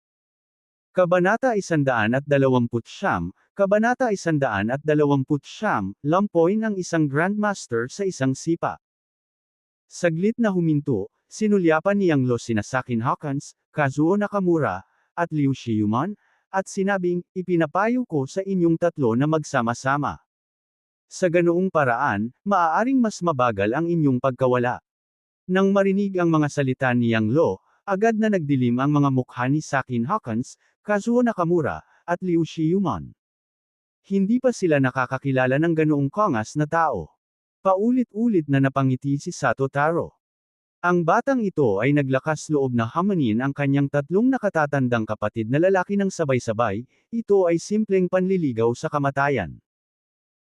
Kabanata 129, Kabanata 129, lampoin ang isang Grandmaster sa isang sipa. Saglit na huminto, sinulyapan niyang sina Sakin Hawkins, Kazuo Nakamura, at Liu Shiyuman, at sinabing, ipinapayo ko sa inyong tatlo na magsama-sama. Sa ganoong paraan, maaaring mas mabagal ang inyong pagkawala. Nang marinig ang mga salita ni Yang Lo, agad na nagdilim ang mga mukha ni Sakin Hawkins, Kazuo Nakamura, at Liu Shiyuman. Hindi pa sila nakakakilala ng ganoong kangas na tao. Paulit-ulit na napangiti si Sato Taro. Ang batang ito ay naglakas loob na hamanin ang kanyang tatlong nakatatandang kapatid na lalaki ng sabay-sabay, ito ay simpleng panliligaw sa kamatayan.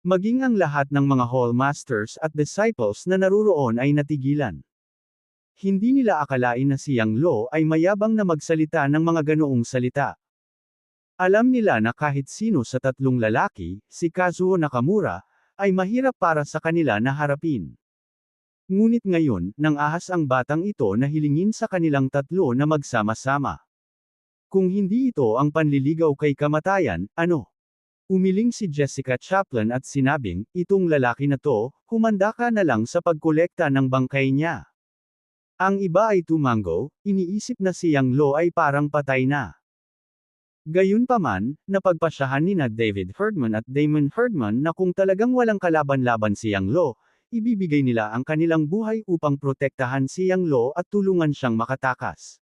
Maging ang lahat ng mga hallmasters at disciples na naruroon ay natigilan. Hindi nila akalain na si Yang Lo ay mayabang na magsalita ng mga ganoong salita. Alam nila na kahit sino sa tatlong lalaki, si Kazuo Nakamura, ay mahirap para sa kanila na harapin. Ngunit ngayon, nang ahas ang batang ito na hilingin sa kanilang tatlo na magsama-sama. Kung hindi ito ang panliligaw kay kamatayan, ano? Umiling si Jessica Chaplin at sinabing, itong lalaki na to, humanda ka na lang sa pagkolekta ng bangkay niya. Ang iba ay tumango, iniisip na si Yang Lo ay parang patay na. Gayunpaman, napagpasyahan nina David Herdman at Damon Herdman na kung talagang walang kalaban-laban si Yang Lo, ibibigay nila ang kanilang buhay upang protektahan si Yang Lo at tulungan siyang makatakas.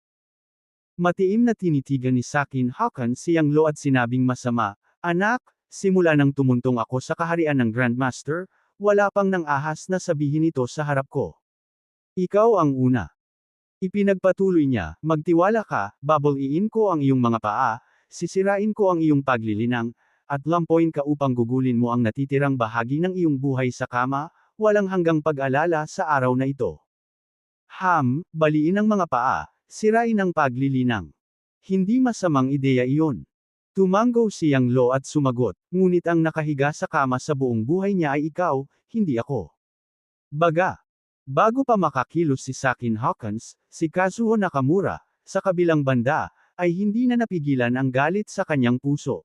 Matiim na tinitigan ni Sakin Hakan si Yang Lo at sinabing masama, anak, simula nang tumuntong ako sa kaharian ng Grandmaster, wala pang nang ahas na sabihin ito sa harap ko. Ikaw ang una. Ipinagpatuloy niya, magtiwala ka, babaliin ko ang iyong mga paa, sisirain ko ang iyong paglilinang, at lampoin ka upang gugulin mo ang natitirang bahagi ng iyong buhay sa kama, walang hanggang pag-alala sa araw na ito. Baliin ang mga paa, sirain ang paglilinang. Hindi masamang ideya iyon. Tumango si Yang Lo at sumagot, ngunit ang nakahiga sa kama sa buong buhay niya ay ikaw, hindi ako. Baga. Bago pa makakilos si Sakin Hawkins, si Kazuo Nakamura, sa kabilang banda, ay hindi na napigilan ang galit sa kanyang puso.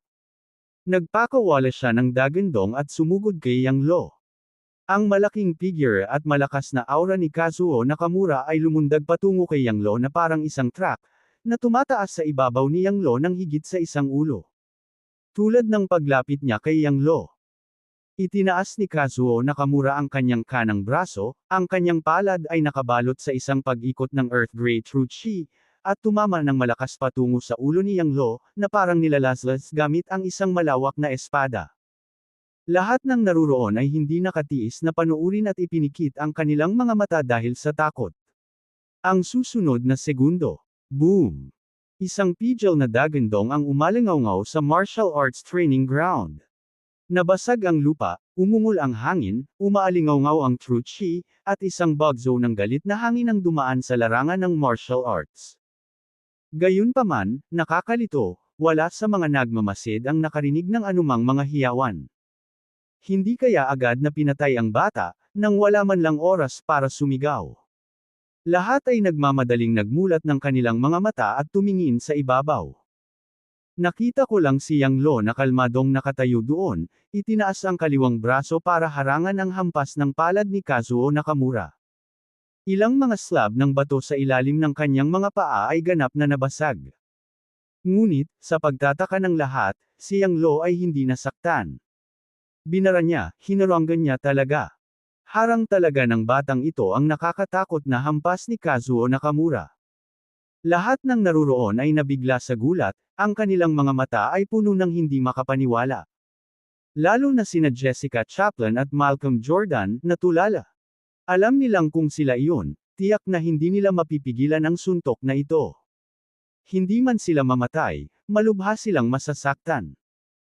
Nagpakawala siya ng dagandong at sumugod kay Yang Lo. Ang malaking figure at malakas na aura ni Kazuo Nakamura ay lumundag patungo kay Yang Lo na parang isang truck, na tumataas sa ibabaw ni Yang Lo ng higit sa isang ulo. Tulad ng paglapit niya kay Yang Lo. Itinaas ni Kazuo Nakamura ang kanyang kanang braso, ang kanyang palad ay nakabalot sa isang pag-ikot ng Earth Grey True Chi, at tumama ng malakas patungo sa ulo ni Yang Lo, na parang nilalaslas gamit ang isang malawak na espada. Lahat ng naruroon ay hindi nakatiis na panuurin at ipinikit ang kanilang mga mata dahil sa takot. Ang susunod na segundo. Boom! Isang pigil na dagandong ang umalingaw sa martial arts training ground. Nabasag ang lupa, umungol ang hangin, umaalingaw ang true chi, at isang bagzo ng galit na hangin ang dumaan sa larangan ng martial arts. Gayunpaman, nakakalito, wala sa mga nagmamasid ang nakarinig ng anumang mga hiyawan. Hindi kaya agad na pinatay ang bata, nang wala man lang oras para sumigaw. Lahat ay nagmamadaling nagmulat ng kanilang mga mata at tumingin sa ibabaw. Nakita ko lang si Yang Lo na kalmadong nakatayo doon, itinaas ang kaliwang braso para harangan ang hampas ng palad ni Kazuo Nakamura. Ilang mga slab ng bato sa ilalim ng kanyang mga paa ay ganap na nabasag. Ngunit, sa pagtataka ng lahat, si Yang Lo ay hindi nasaktan. Binara niya, hinaranggan niya talaga. Harang talaga ng batang ito ang nakakatakot na hampas ni Kazuo Nakamura. Lahat ng naruroon ay nabigla sa gulat, ang kanilang mga mata ay puno ng hindi makapaniwala. Lalo na sina Jessica Chaplin at Malcolm Jordan, na tulala. Alam nilang kung sila iyon, tiyak na hindi nila mapipigilan ang suntok na ito. Hindi man sila mamatay, malubha silang masasaktan.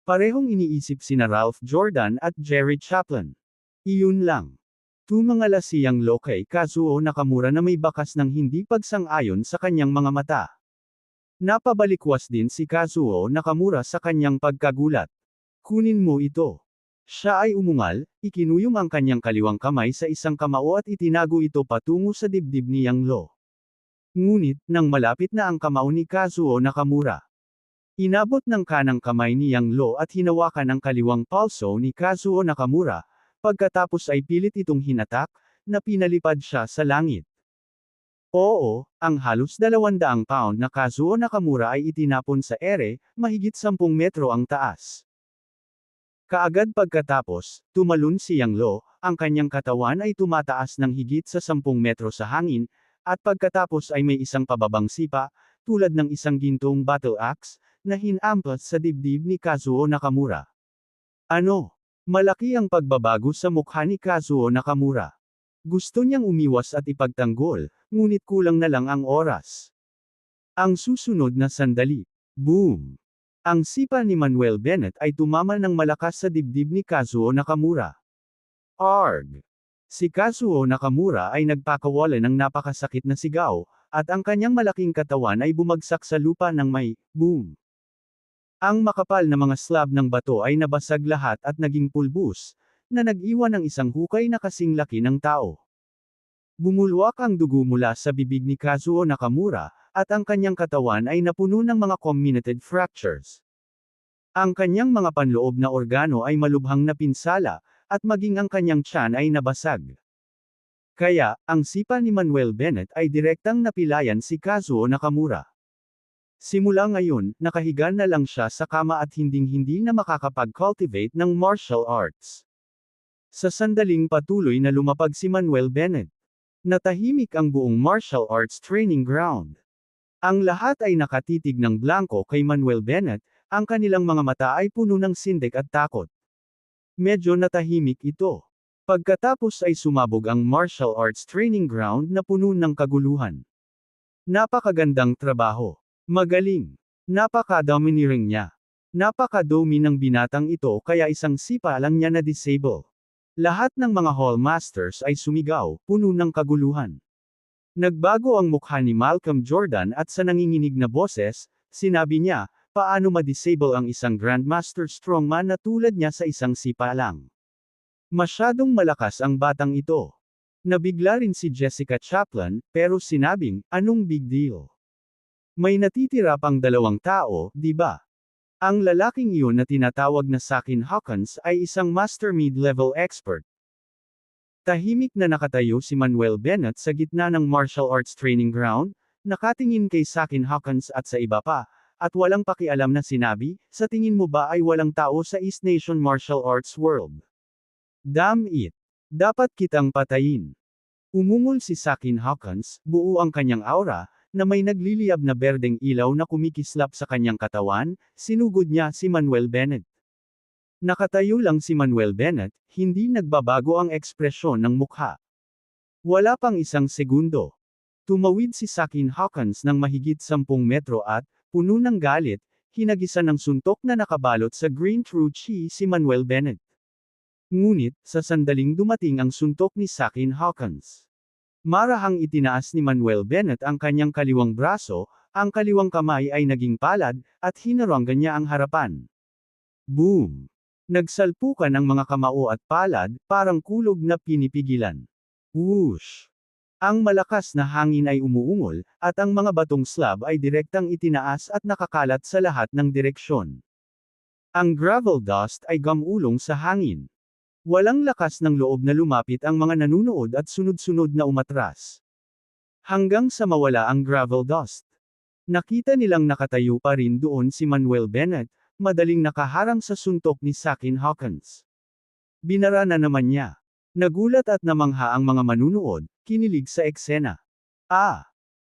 Parehong iniisip sina Ralph Jordan at Jerry Chaplin. Iyon lang. Tumangala si Yang Lo kay Kazuo Nakamura na may bakas ng hindi pagsang-ayon sa kanyang mga mata. Napabalikwas din si Kazuo Nakamura sa kanyang pagkagulat. Kunin mo ito. Siya ay umungal, ikinuyom ang kanyang kaliwang kamay sa isang kamao at itinago ito patungo sa dibdib ni Yang Lo. Ngunit, nang malapit na ang kamao ni Kazuo Nakamura, inabot ng kanang kamay ni Yang Lo at hinawakan ang kaliwang palso ni Kazuo Nakamura, pagkatapos ay pilit itong hinatak, na pinalipad siya sa langit. Oo, ang halos 200 pound na Kazuo Nakamura ay itinapon sa ere, mahigit 10 metro ang taas. Kaagad pagkatapos, tumalon si Yang Lo, ang kanyang katawan ay tumataas ng higit sa 10 metro sa hangin, at pagkatapos ay may isang pababang sipa, tulad ng isang gintong battle axe, na hinampas sa dibdib ni Kazuo Nakamura. Ano? Malaki ang pagbabago sa mukha ni Kazuo Nakamura. Gusto niyang umiwas at ipagtanggol, ngunit kulang na lang ang oras. Ang susunod na sandali. Boom! Ang sipa ni Manuel Bennett ay tumama ng malakas sa dibdib ni Kazuo Nakamura. Arg! Si Kazuo Nakamura ay nagpakawala ng napakasakit na sigaw, at ang kanyang malaking katawan ay bumagsak sa lupa ng may boom. Ang makapal na mga slab ng bato ay nabasag lahat at naging pulbus, na nag-iwan ng isang hukay na kasing laki ng tao. Bumulwak ang dugo mula sa bibig ni Kazuo Nakamura, at ang kanyang katawan ay napuno ng mga comminuted fractures. Ang kanyang mga panloob na organo ay malubhang napinsala, at maging ang kanyang tiyan ay nabasag. Kaya, ang sipa ni Manuel Bennett ay direktang napilayan si Kazuo Nakamura. Simula ngayon, nakahiga na lang siya sa kama at hinding-hindi na makakapag-cultivate ng martial arts. Sa sandaling patuloy na lumapag si Manuel Bennett, natahimik ang buong martial arts training ground. Ang lahat ay nakatitig ng blanko kay Manuel Bennett, ang kanilang mga mata ay puno ng sindik at takot. Medyo natahimik ito. Pagkatapos ay sumabog ang martial arts training ground na puno ng kaguluhan. Napakagandang trabaho. Magaling. Napaka-domineering niya. Napaka-domi ng binatang ito kaya isang sipa lang niya na disable. Lahat ng mga hall masters ay sumigaw, puno ng kaguluhan. Nagbago ang mukha ni Malcolm Jordan at sa nanginginig na boses, sinabi niya, paano ma-disable ang isang Grandmaster Strongman na tulad niya sa isang sipa lang. Masyadong malakas ang batang ito. Nabigla rin si Jessica Chaplin, pero sinabing, anong big deal? May natitira pang 2 tao, di ba? Ang lalaking iyon na tinatawag na Sakin Hawkins ay isang master mid-level expert. Tahimik na nakatayo si Manuel Bennett sa gitna ng martial arts training ground, nakatingin kay Sakin Hawkins at sa iba pa, at walang pakialam na sinabi, sa tingin mo ba ay walang tao sa East Nation Martial Arts World? Damn it! Dapat kitang patayin. Umungol si Sakin Hawkins, buo ang kanyang aura, na may nagliliyab na berdeng ilaw na kumikislap sa kanyang katawan, sinugod niya si Manuel Bennett. Nakatayo lang si Manuel Bennett, hindi nagbabago ang ekspresyon ng mukha. Wala pang isang segundo. Tumawid si Sakin Hawkins ng mahigit 10 metro at, puno ng galit, hinagisa ng suntok na nakabalot sa green true chi si Manuel Bennett. Ngunit, sa sandaling dumating ang suntok ni Sakin Hawkins. Marahang itinaas ni Manuel Bennett ang kanyang kaliwang braso, ang kaliwang kamay ay naging palad, at hinaranggan niya ang harapan. Boom! Nagsalpukan ang mga kamao at palad, parang kulog na pinipigilan. Whoosh! Ang malakas na hangin ay umuungol, at ang mga batong slab ay direktang itinaas at nakakalat sa lahat ng direksyon. Ang gravel dust ay gamulong sa hangin. Walang lakas ng loob na lumapit ang mga nanunood at sunod-sunod na umatras. Hanggang sa mawala ang gravel dust. Nakita nilang nakatayo pa rin doon si Manuel Bennett, madaling nakaharang sa suntok ni Sakin Hawkins. Binara na naman niya. Nagulat at namangha ang mga manunood, kinilig sa eksena.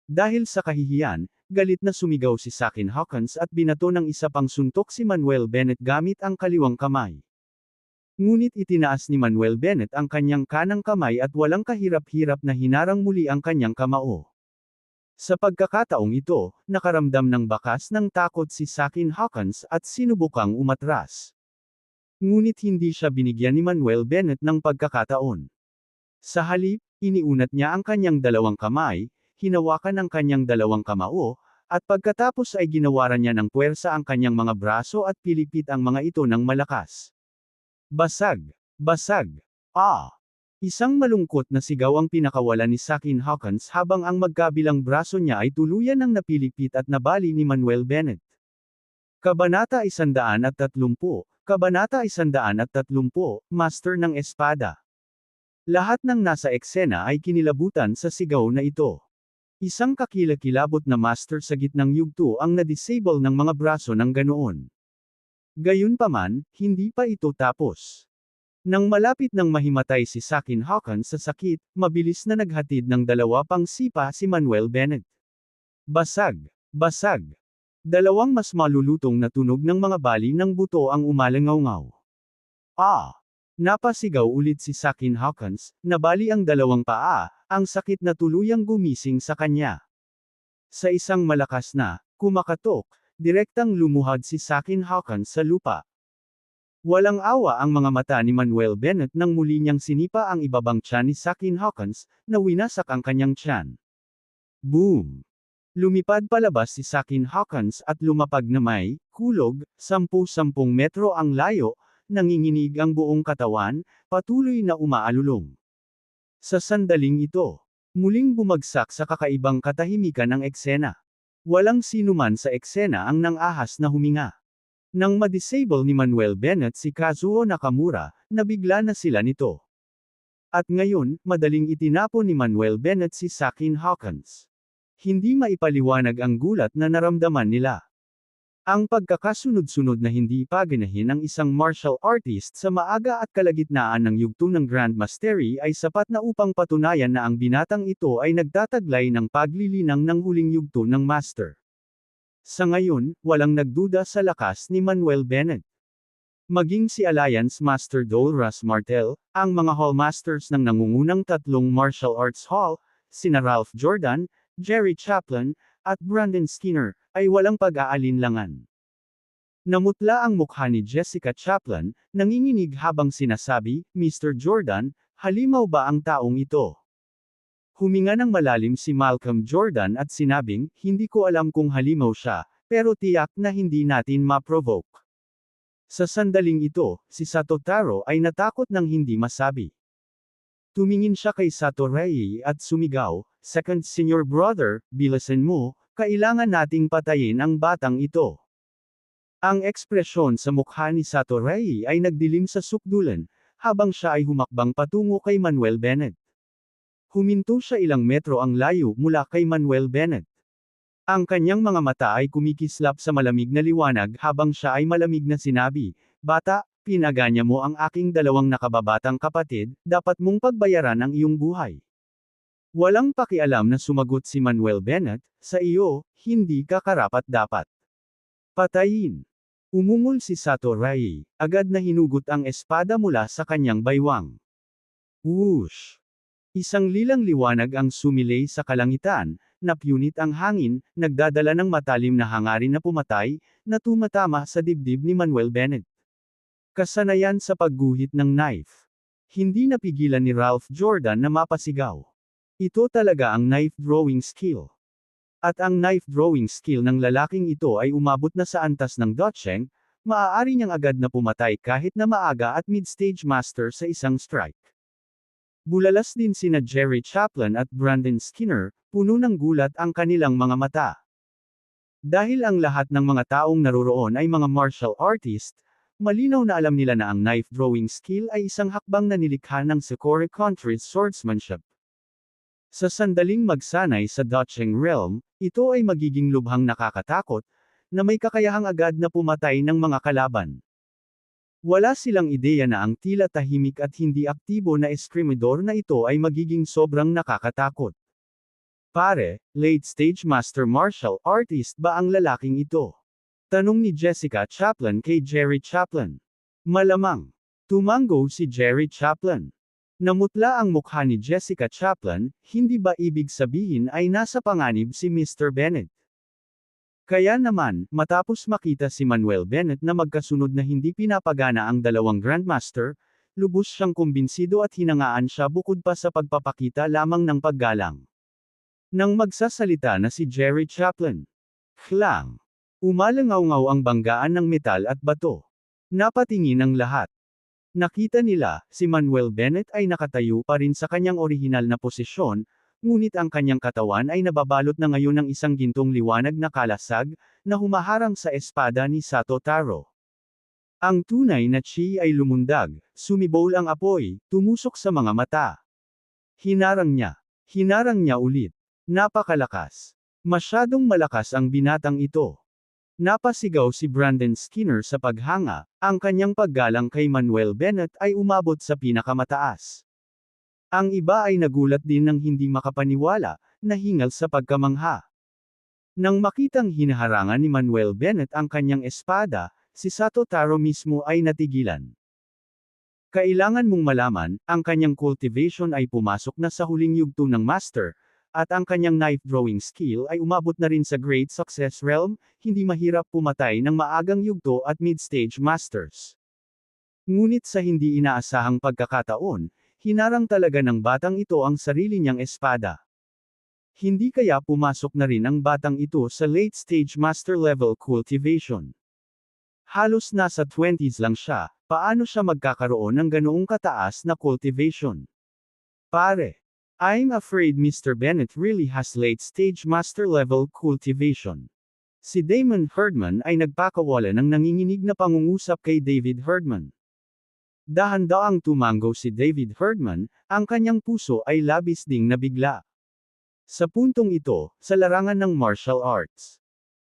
Dahil sa kahihiyan, galit na sumigaw si Sakin Hawkins at binato ng isa pang suntok si Manuel Bennett gamit ang kaliwang kamay. Ngunit itinaas ni Manuel Bennett ang kanyang kanang kamay at walang kahirap-hirap na hinarang muli ang kanyang kamao. Sa pagkakataong ito, nakaramdam ng bakas ng takot si Sakin Hawkins at sinubukang umatras. Ngunit hindi siya binigyan ni Manuel Bennett ng pagkakataon. Sa halip, iniunat niya ang kanyang 2 kamay, hinawakan ang kanyang 2 kamao, at pagkatapos ay ginawaran niya ng puwersa ang kanyang mga braso at pilipit ang mga ito ng malakas. Basag! Basag! Isang malungkot na sigaw ang pinakawalan ni Sakin Hawkins habang ang magkabilang braso niya ay tuluyan ng napilipit at nabali ni Manuel Bennett. Kabanata 130, Kabanata 130, Master ng Espada. Lahat ng nasa eksena ay kinilabutan sa sigaw na ito. Isang kakilakilabot na master sa gitnang yugto ang na-disable ng mga braso ng ganoon. Gayunpaman, hindi pa ito tapos. Nang malapit nang mahimatay si Sakin Hawkins sa sakit, mabilis na naghatid ng 2 pang sipa si Manuel Bennett. Basag! Basag! 2 mas malulutong na tunog ng mga bali ng buto ang umalangaw-ngaw. Napasigaw ulit si Sakin Hawkins, nabali ang 2 paa, ang sakit na tuluyang gumising sa kanya. Sa isang malakas na, kumakatok, direktang lumuhad si Sakin Hawkins sa lupa. Walang awa ang mga mata ni Manuel Bennett nang muli niyang sinipa ang ibabang tiyan ni Sakin Hawkins, na winasak ang kanyang tiyan. Boom! Lumipad palabas si Sakin Hawkins at lumapag na may hulog, 10-10 metro ang layo, nanginginig ang buong katawan, patuloy na umaalulong. Sa sandaling ito, muling bumagsak sa kakaibang katahimikan ang eksena. Walang sinuman sa eksena ang nang-ahas na huminga. Nang ma-disable ni Manuel Bennett si Kazuo Nakamura, nabigla na sila nito. At ngayon, madaling itinapon ni Manuel Bennett si Sakin Hawkins. Hindi maipaliwanag ang gulat na naramdaman nila. Ang pagkakasunod-sunod na hindi paganahin ng isang martial artist sa maaga at kalagitnaan ng yugto ng Grand Mastery ay sapat na upang patunayan na ang binatang ito ay nagtataglay ng paglilinang ng huling yugto ng Master. Sa ngayon, walang nagduda sa lakas ni Manuel Bennett. Maging si Alliance Master Dolores Martel, ang mga Hall Masters ng nangungunang tatlong martial arts hall, sina Ralph Jordan, Jerry Chaplin, at Brandon Skinner, ay walang pag-aalinlangan. Namutla ang mukha ni Jessica Chaplin, nanginginig habang sinasabi, "Mr. Jordan, halimaw ba ang taong ito?" Huminga ng malalim si Malcolm Jordan at sinabing, "Hindi ko alam kung halimaw siya, pero tiyak na hindi natin ma-provoke." Sa sandaling ito, si Sato Taro ay natakot ng hindi masabi. Tumingin siya kay Sato Rei at sumigaw, "Second senior brother, bilisan mo, kailangan nating patayin ang batang ito." Ang ekspresyon sa mukha ni Sato Rei ay nagdilim sa sukdulan, habang siya ay humakbang patungo kay Manuel Bennett. Huminto siya ilang metro ang layo mula kay Manuel Bennett. Ang kanyang mga mata ay kumikislap sa malamig na liwanag habang siya ay malamig na sinabi, "Bata, pinaganya mo ang aking dalawang nakababatang kapatid, dapat mong pagbayaran ang iyong buhay." Walang pakialam na sumagot si Manuel Bennett, "Sa iyo, hindi ka karapat-dapat patayin." Umungol si Sato Rei, agad na hinugot ang espada mula sa kanyang baywang. Whoosh! Isang lilang liwanag ang sumilay sa kalangitan, napunit ang hangin, nagdadala ng matalim na hangarin na pumatay, na tumatama sa dibdib ni Manuel Bennett. Kasanayan sa pagguhit ng knife. Hindi napigilan ni Ralph Jordan na mapasigaw. Ito talaga ang knife drawing skill. At ang knife drawing skill ng lalaking ito ay umabot na sa antas ng Docheng, maaari niyang agad na pumatay kahit na maaga at mid-stage master sa isang strike. Bulalas din sina Jerry Chaplin at Brandon Skinner, puno ng gulat ang kanilang mga mata. Dahil ang lahat ng mga taong naroroon ay mga martial artist, malinaw na alam nila na ang knife drawing skill ay isang hakbang na nilikha ng Sakura Country's swordsmanship. Sa sandaling magsanay sa Docheng realm, ito ay magiging lubhang nakakatakot, na may kakayahang agad na pumatay ng mga kalaban. Wala silang ideya na ang tila tahimik at hindi aktibo na eskrimidor na ito ay magiging sobrang nakakatakot. "Pare, late-stage master martial artist ba ang lalaking ito?" Tanong ni Jessica Chaplin kay Jerry Chaplin. "Malamang." Tumango si Jerry Chaplin. Namutla ang mukha ni Jessica Chaplin, hindi ba ibig sabihin ay nasa panganib si Mr. Bennett? Kaya naman, matapos makita si Manuel Bennett na magkasunod na hindi pinapagana ang dalawang Grandmaster, lubos siyang kumbinsido at hinangaan siya bukod pa sa pagpapakita lamang ng paggalang. Nang magsasalita na si Jerry Chaplin. Klang! Umalangaw-ngaw ang banggaan ng metal at bato. Napatingin ang lahat. Nakita nila, si Manuel Bennett ay nakatayo pa rin sa kanyang orihinal na posisyon, ngunit ang kanyang katawan ay nababalot na ngayon ng isang gintong liwanag na kalasag, na humaharang sa espada ni Sato Taro. Ang tunay na chi ay lumundag, sumibol ang apoy, tumusok sa mga mata. Hinarang niya. Hinarang niya ulit. Napakalakas. Masyadong malakas ang binatang ito. Napasigaw si Brandon Skinner sa paghanga, ang kanyang paggalang kay Manuel Bennett ay umabot sa pinakamataas. Ang iba ay nagulat din ng hindi makapaniwala, nahingal sa pagkamangha. Nang makitang hinaharangan ni Manuel Bennett ang kanyang espada, si Sato Taro mismo ay natigilan. Kailangan mong malaman, ang kanyang cultivation ay pumasok na sa huling yugto ng Master, at ang kanyang knife drawing skill ay umabot na rin sa great success realm, hindi mahirap pumatay ng maagang yugto at mid-stage masters. Ngunit sa hindi inaasahang pagkakataon, hinarang talaga ng batang ito ang sarili niyang espada. Hindi kaya pumasok na rin ang batang ito sa late-stage master level cultivation. Halos nasa 20s lang siya, paano siya magkakaroon ng ganoong kataas na cultivation? Pare, I'm afraid Mr. Bennett really has late-stage master level cultivation. Si Damon Herdman ay nagpakawala ng nanginginig na pangungusap kay David Herdman. Dahan-daang tumango si David Herdman, ang kanyang puso ay labis ding nabigla. Sa puntong ito, sa larangan ng martial arts.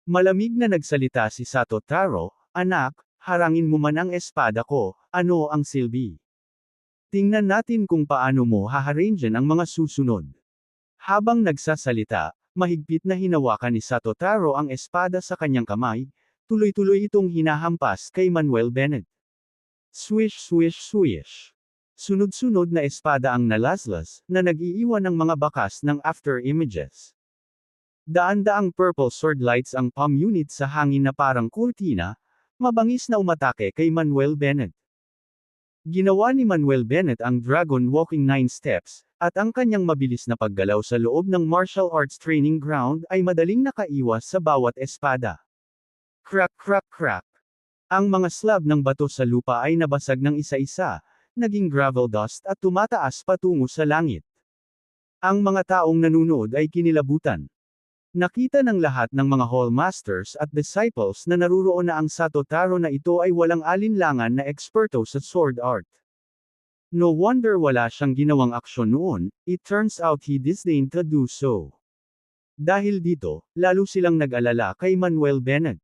Malamig na nagsalita si Sato Taro, "Anak, harangin mo man ang espada ko, ano ang silbi? Tingnan natin kung paano mo haharangin ang mga susunod." Habang nagsasalita, mahigpit na hinawakan ni Sato Taro ang espada sa kanyang kamay, tuloy-tuloy itong hinahampas kay Manuel Bennett. Swish swish swish. Sunod-sunod na espada ang nalaslas, na nag-iiwan ng mga bakas ng after images. Daan-daang purple sword lights ang palm unit sa hangin na parang kurtina, mabangis na umatake kay Manuel Bennett. Ginawa ni Manuel Bennett ang Dragon Walking 9 Steps, at ang kanyang mabilis na paggalaw sa loob ng martial arts training ground ay madaling nakaiwas sa bawat espada. Crack crack crack. Ang mga slab ng bato sa lupa ay nabasag ng isa-isa, naging gravel dust at tumataas patungo sa langit. Ang mga taong nanunood ay kinilabutan. Nakita ng lahat ng mga hall masters at disciples na naruroon na ang Sato Taro na ito ay walang alinlangan na eksperto sa sword art. No wonder wala siyang ginawang aksyon noon, it turns out he disdained to do so. Dahil dito, lalo silang nag-alala kay Manuel Bennett.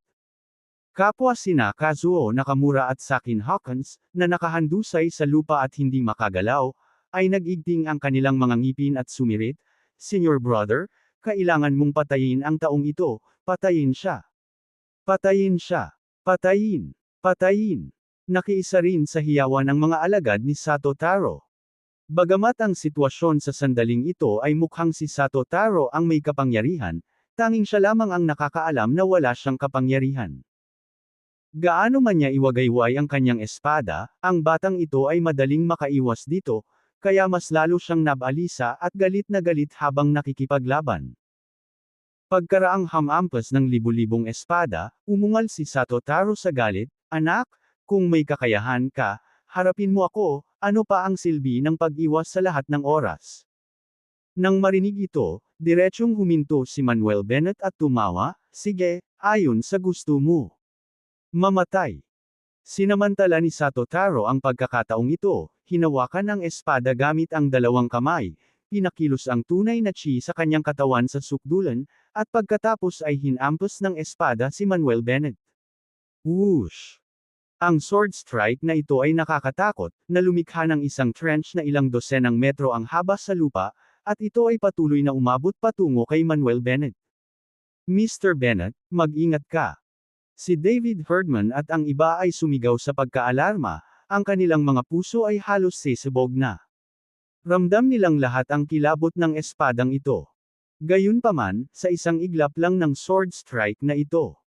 Kapwa sina Kazuo Nakamura at Sakin Hawkins, na nakahandusay sa lupa at hindi makagalaw, ay nag-igting ang kanilang mga ngipin at sumirit, "Senior brother, kailangan mong patayin ang taong ito, patayin siya. Patayin siya. Patayin. Patayin." Nakiisa rin sa hiyawan ang mga alagad ni Sato Taro. Bagamat ang sitwasyon sa sandaling ito ay mukhang si Sato Taro ang may kapangyarihan, tanging siya lamang ang nakakaalam na wala siyang kapangyarihan. Gaano man niya iwagayway ang kanyang espada, ang batang ito ay madaling makaiwas dito, kaya mas lalo siyang nabalisa at galit na galit habang nakikipaglaban. Pagkaraang hamampas ng libu-libong espada, umungal si Sato Taro sa galit, "Anak, kung may kakayahan ka, harapin mo ako, ano pa ang silbi ng pag-iwas sa lahat ng oras?" Nang marinig ito, diretsyong huminto si Manuel Bennett at tumawa, "Sige, ayon sa gusto mo. Mamatay." Sinamantala ni Sato Taro ang pagkakataong ito, hinawakan ang espada gamit ang dalawang kamay, pinakilos ang tunay na chi sa kanyang katawan sa sukdulan, at pagkatapos ay hinampas ng espada si Manuel Bennett. Whoosh! Ang sword strike na ito ay nakakatakot, na lumikha ng isang trench na ilang dosenang metro ang haba sa lupa, at ito ay patuloy na umabot patungo kay Manuel Bennett. "Mr. Bennett, mag-ingat ka." Si David Herdman at ang iba ay sumigaw sa pagkaalarma, ang kanilang mga puso ay halos sisibog na. Ramdam nilang lahat ang kilabot ng espadang ito. Gayunpaman, sa isang iglap lang ng sword strike na ito,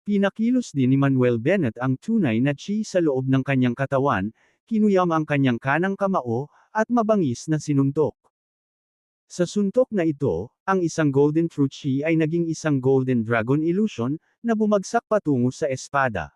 pinakilos din ni Manuel Bennett ang tunay na chi sa loob ng kanyang katawan, kinuyam ang kanyang kanang kamao, at mabangis na sinuntok. Sa suntok na ito, ang isang golden true chi ay naging isang golden dragon illusion, na bumagsak patungo sa espada.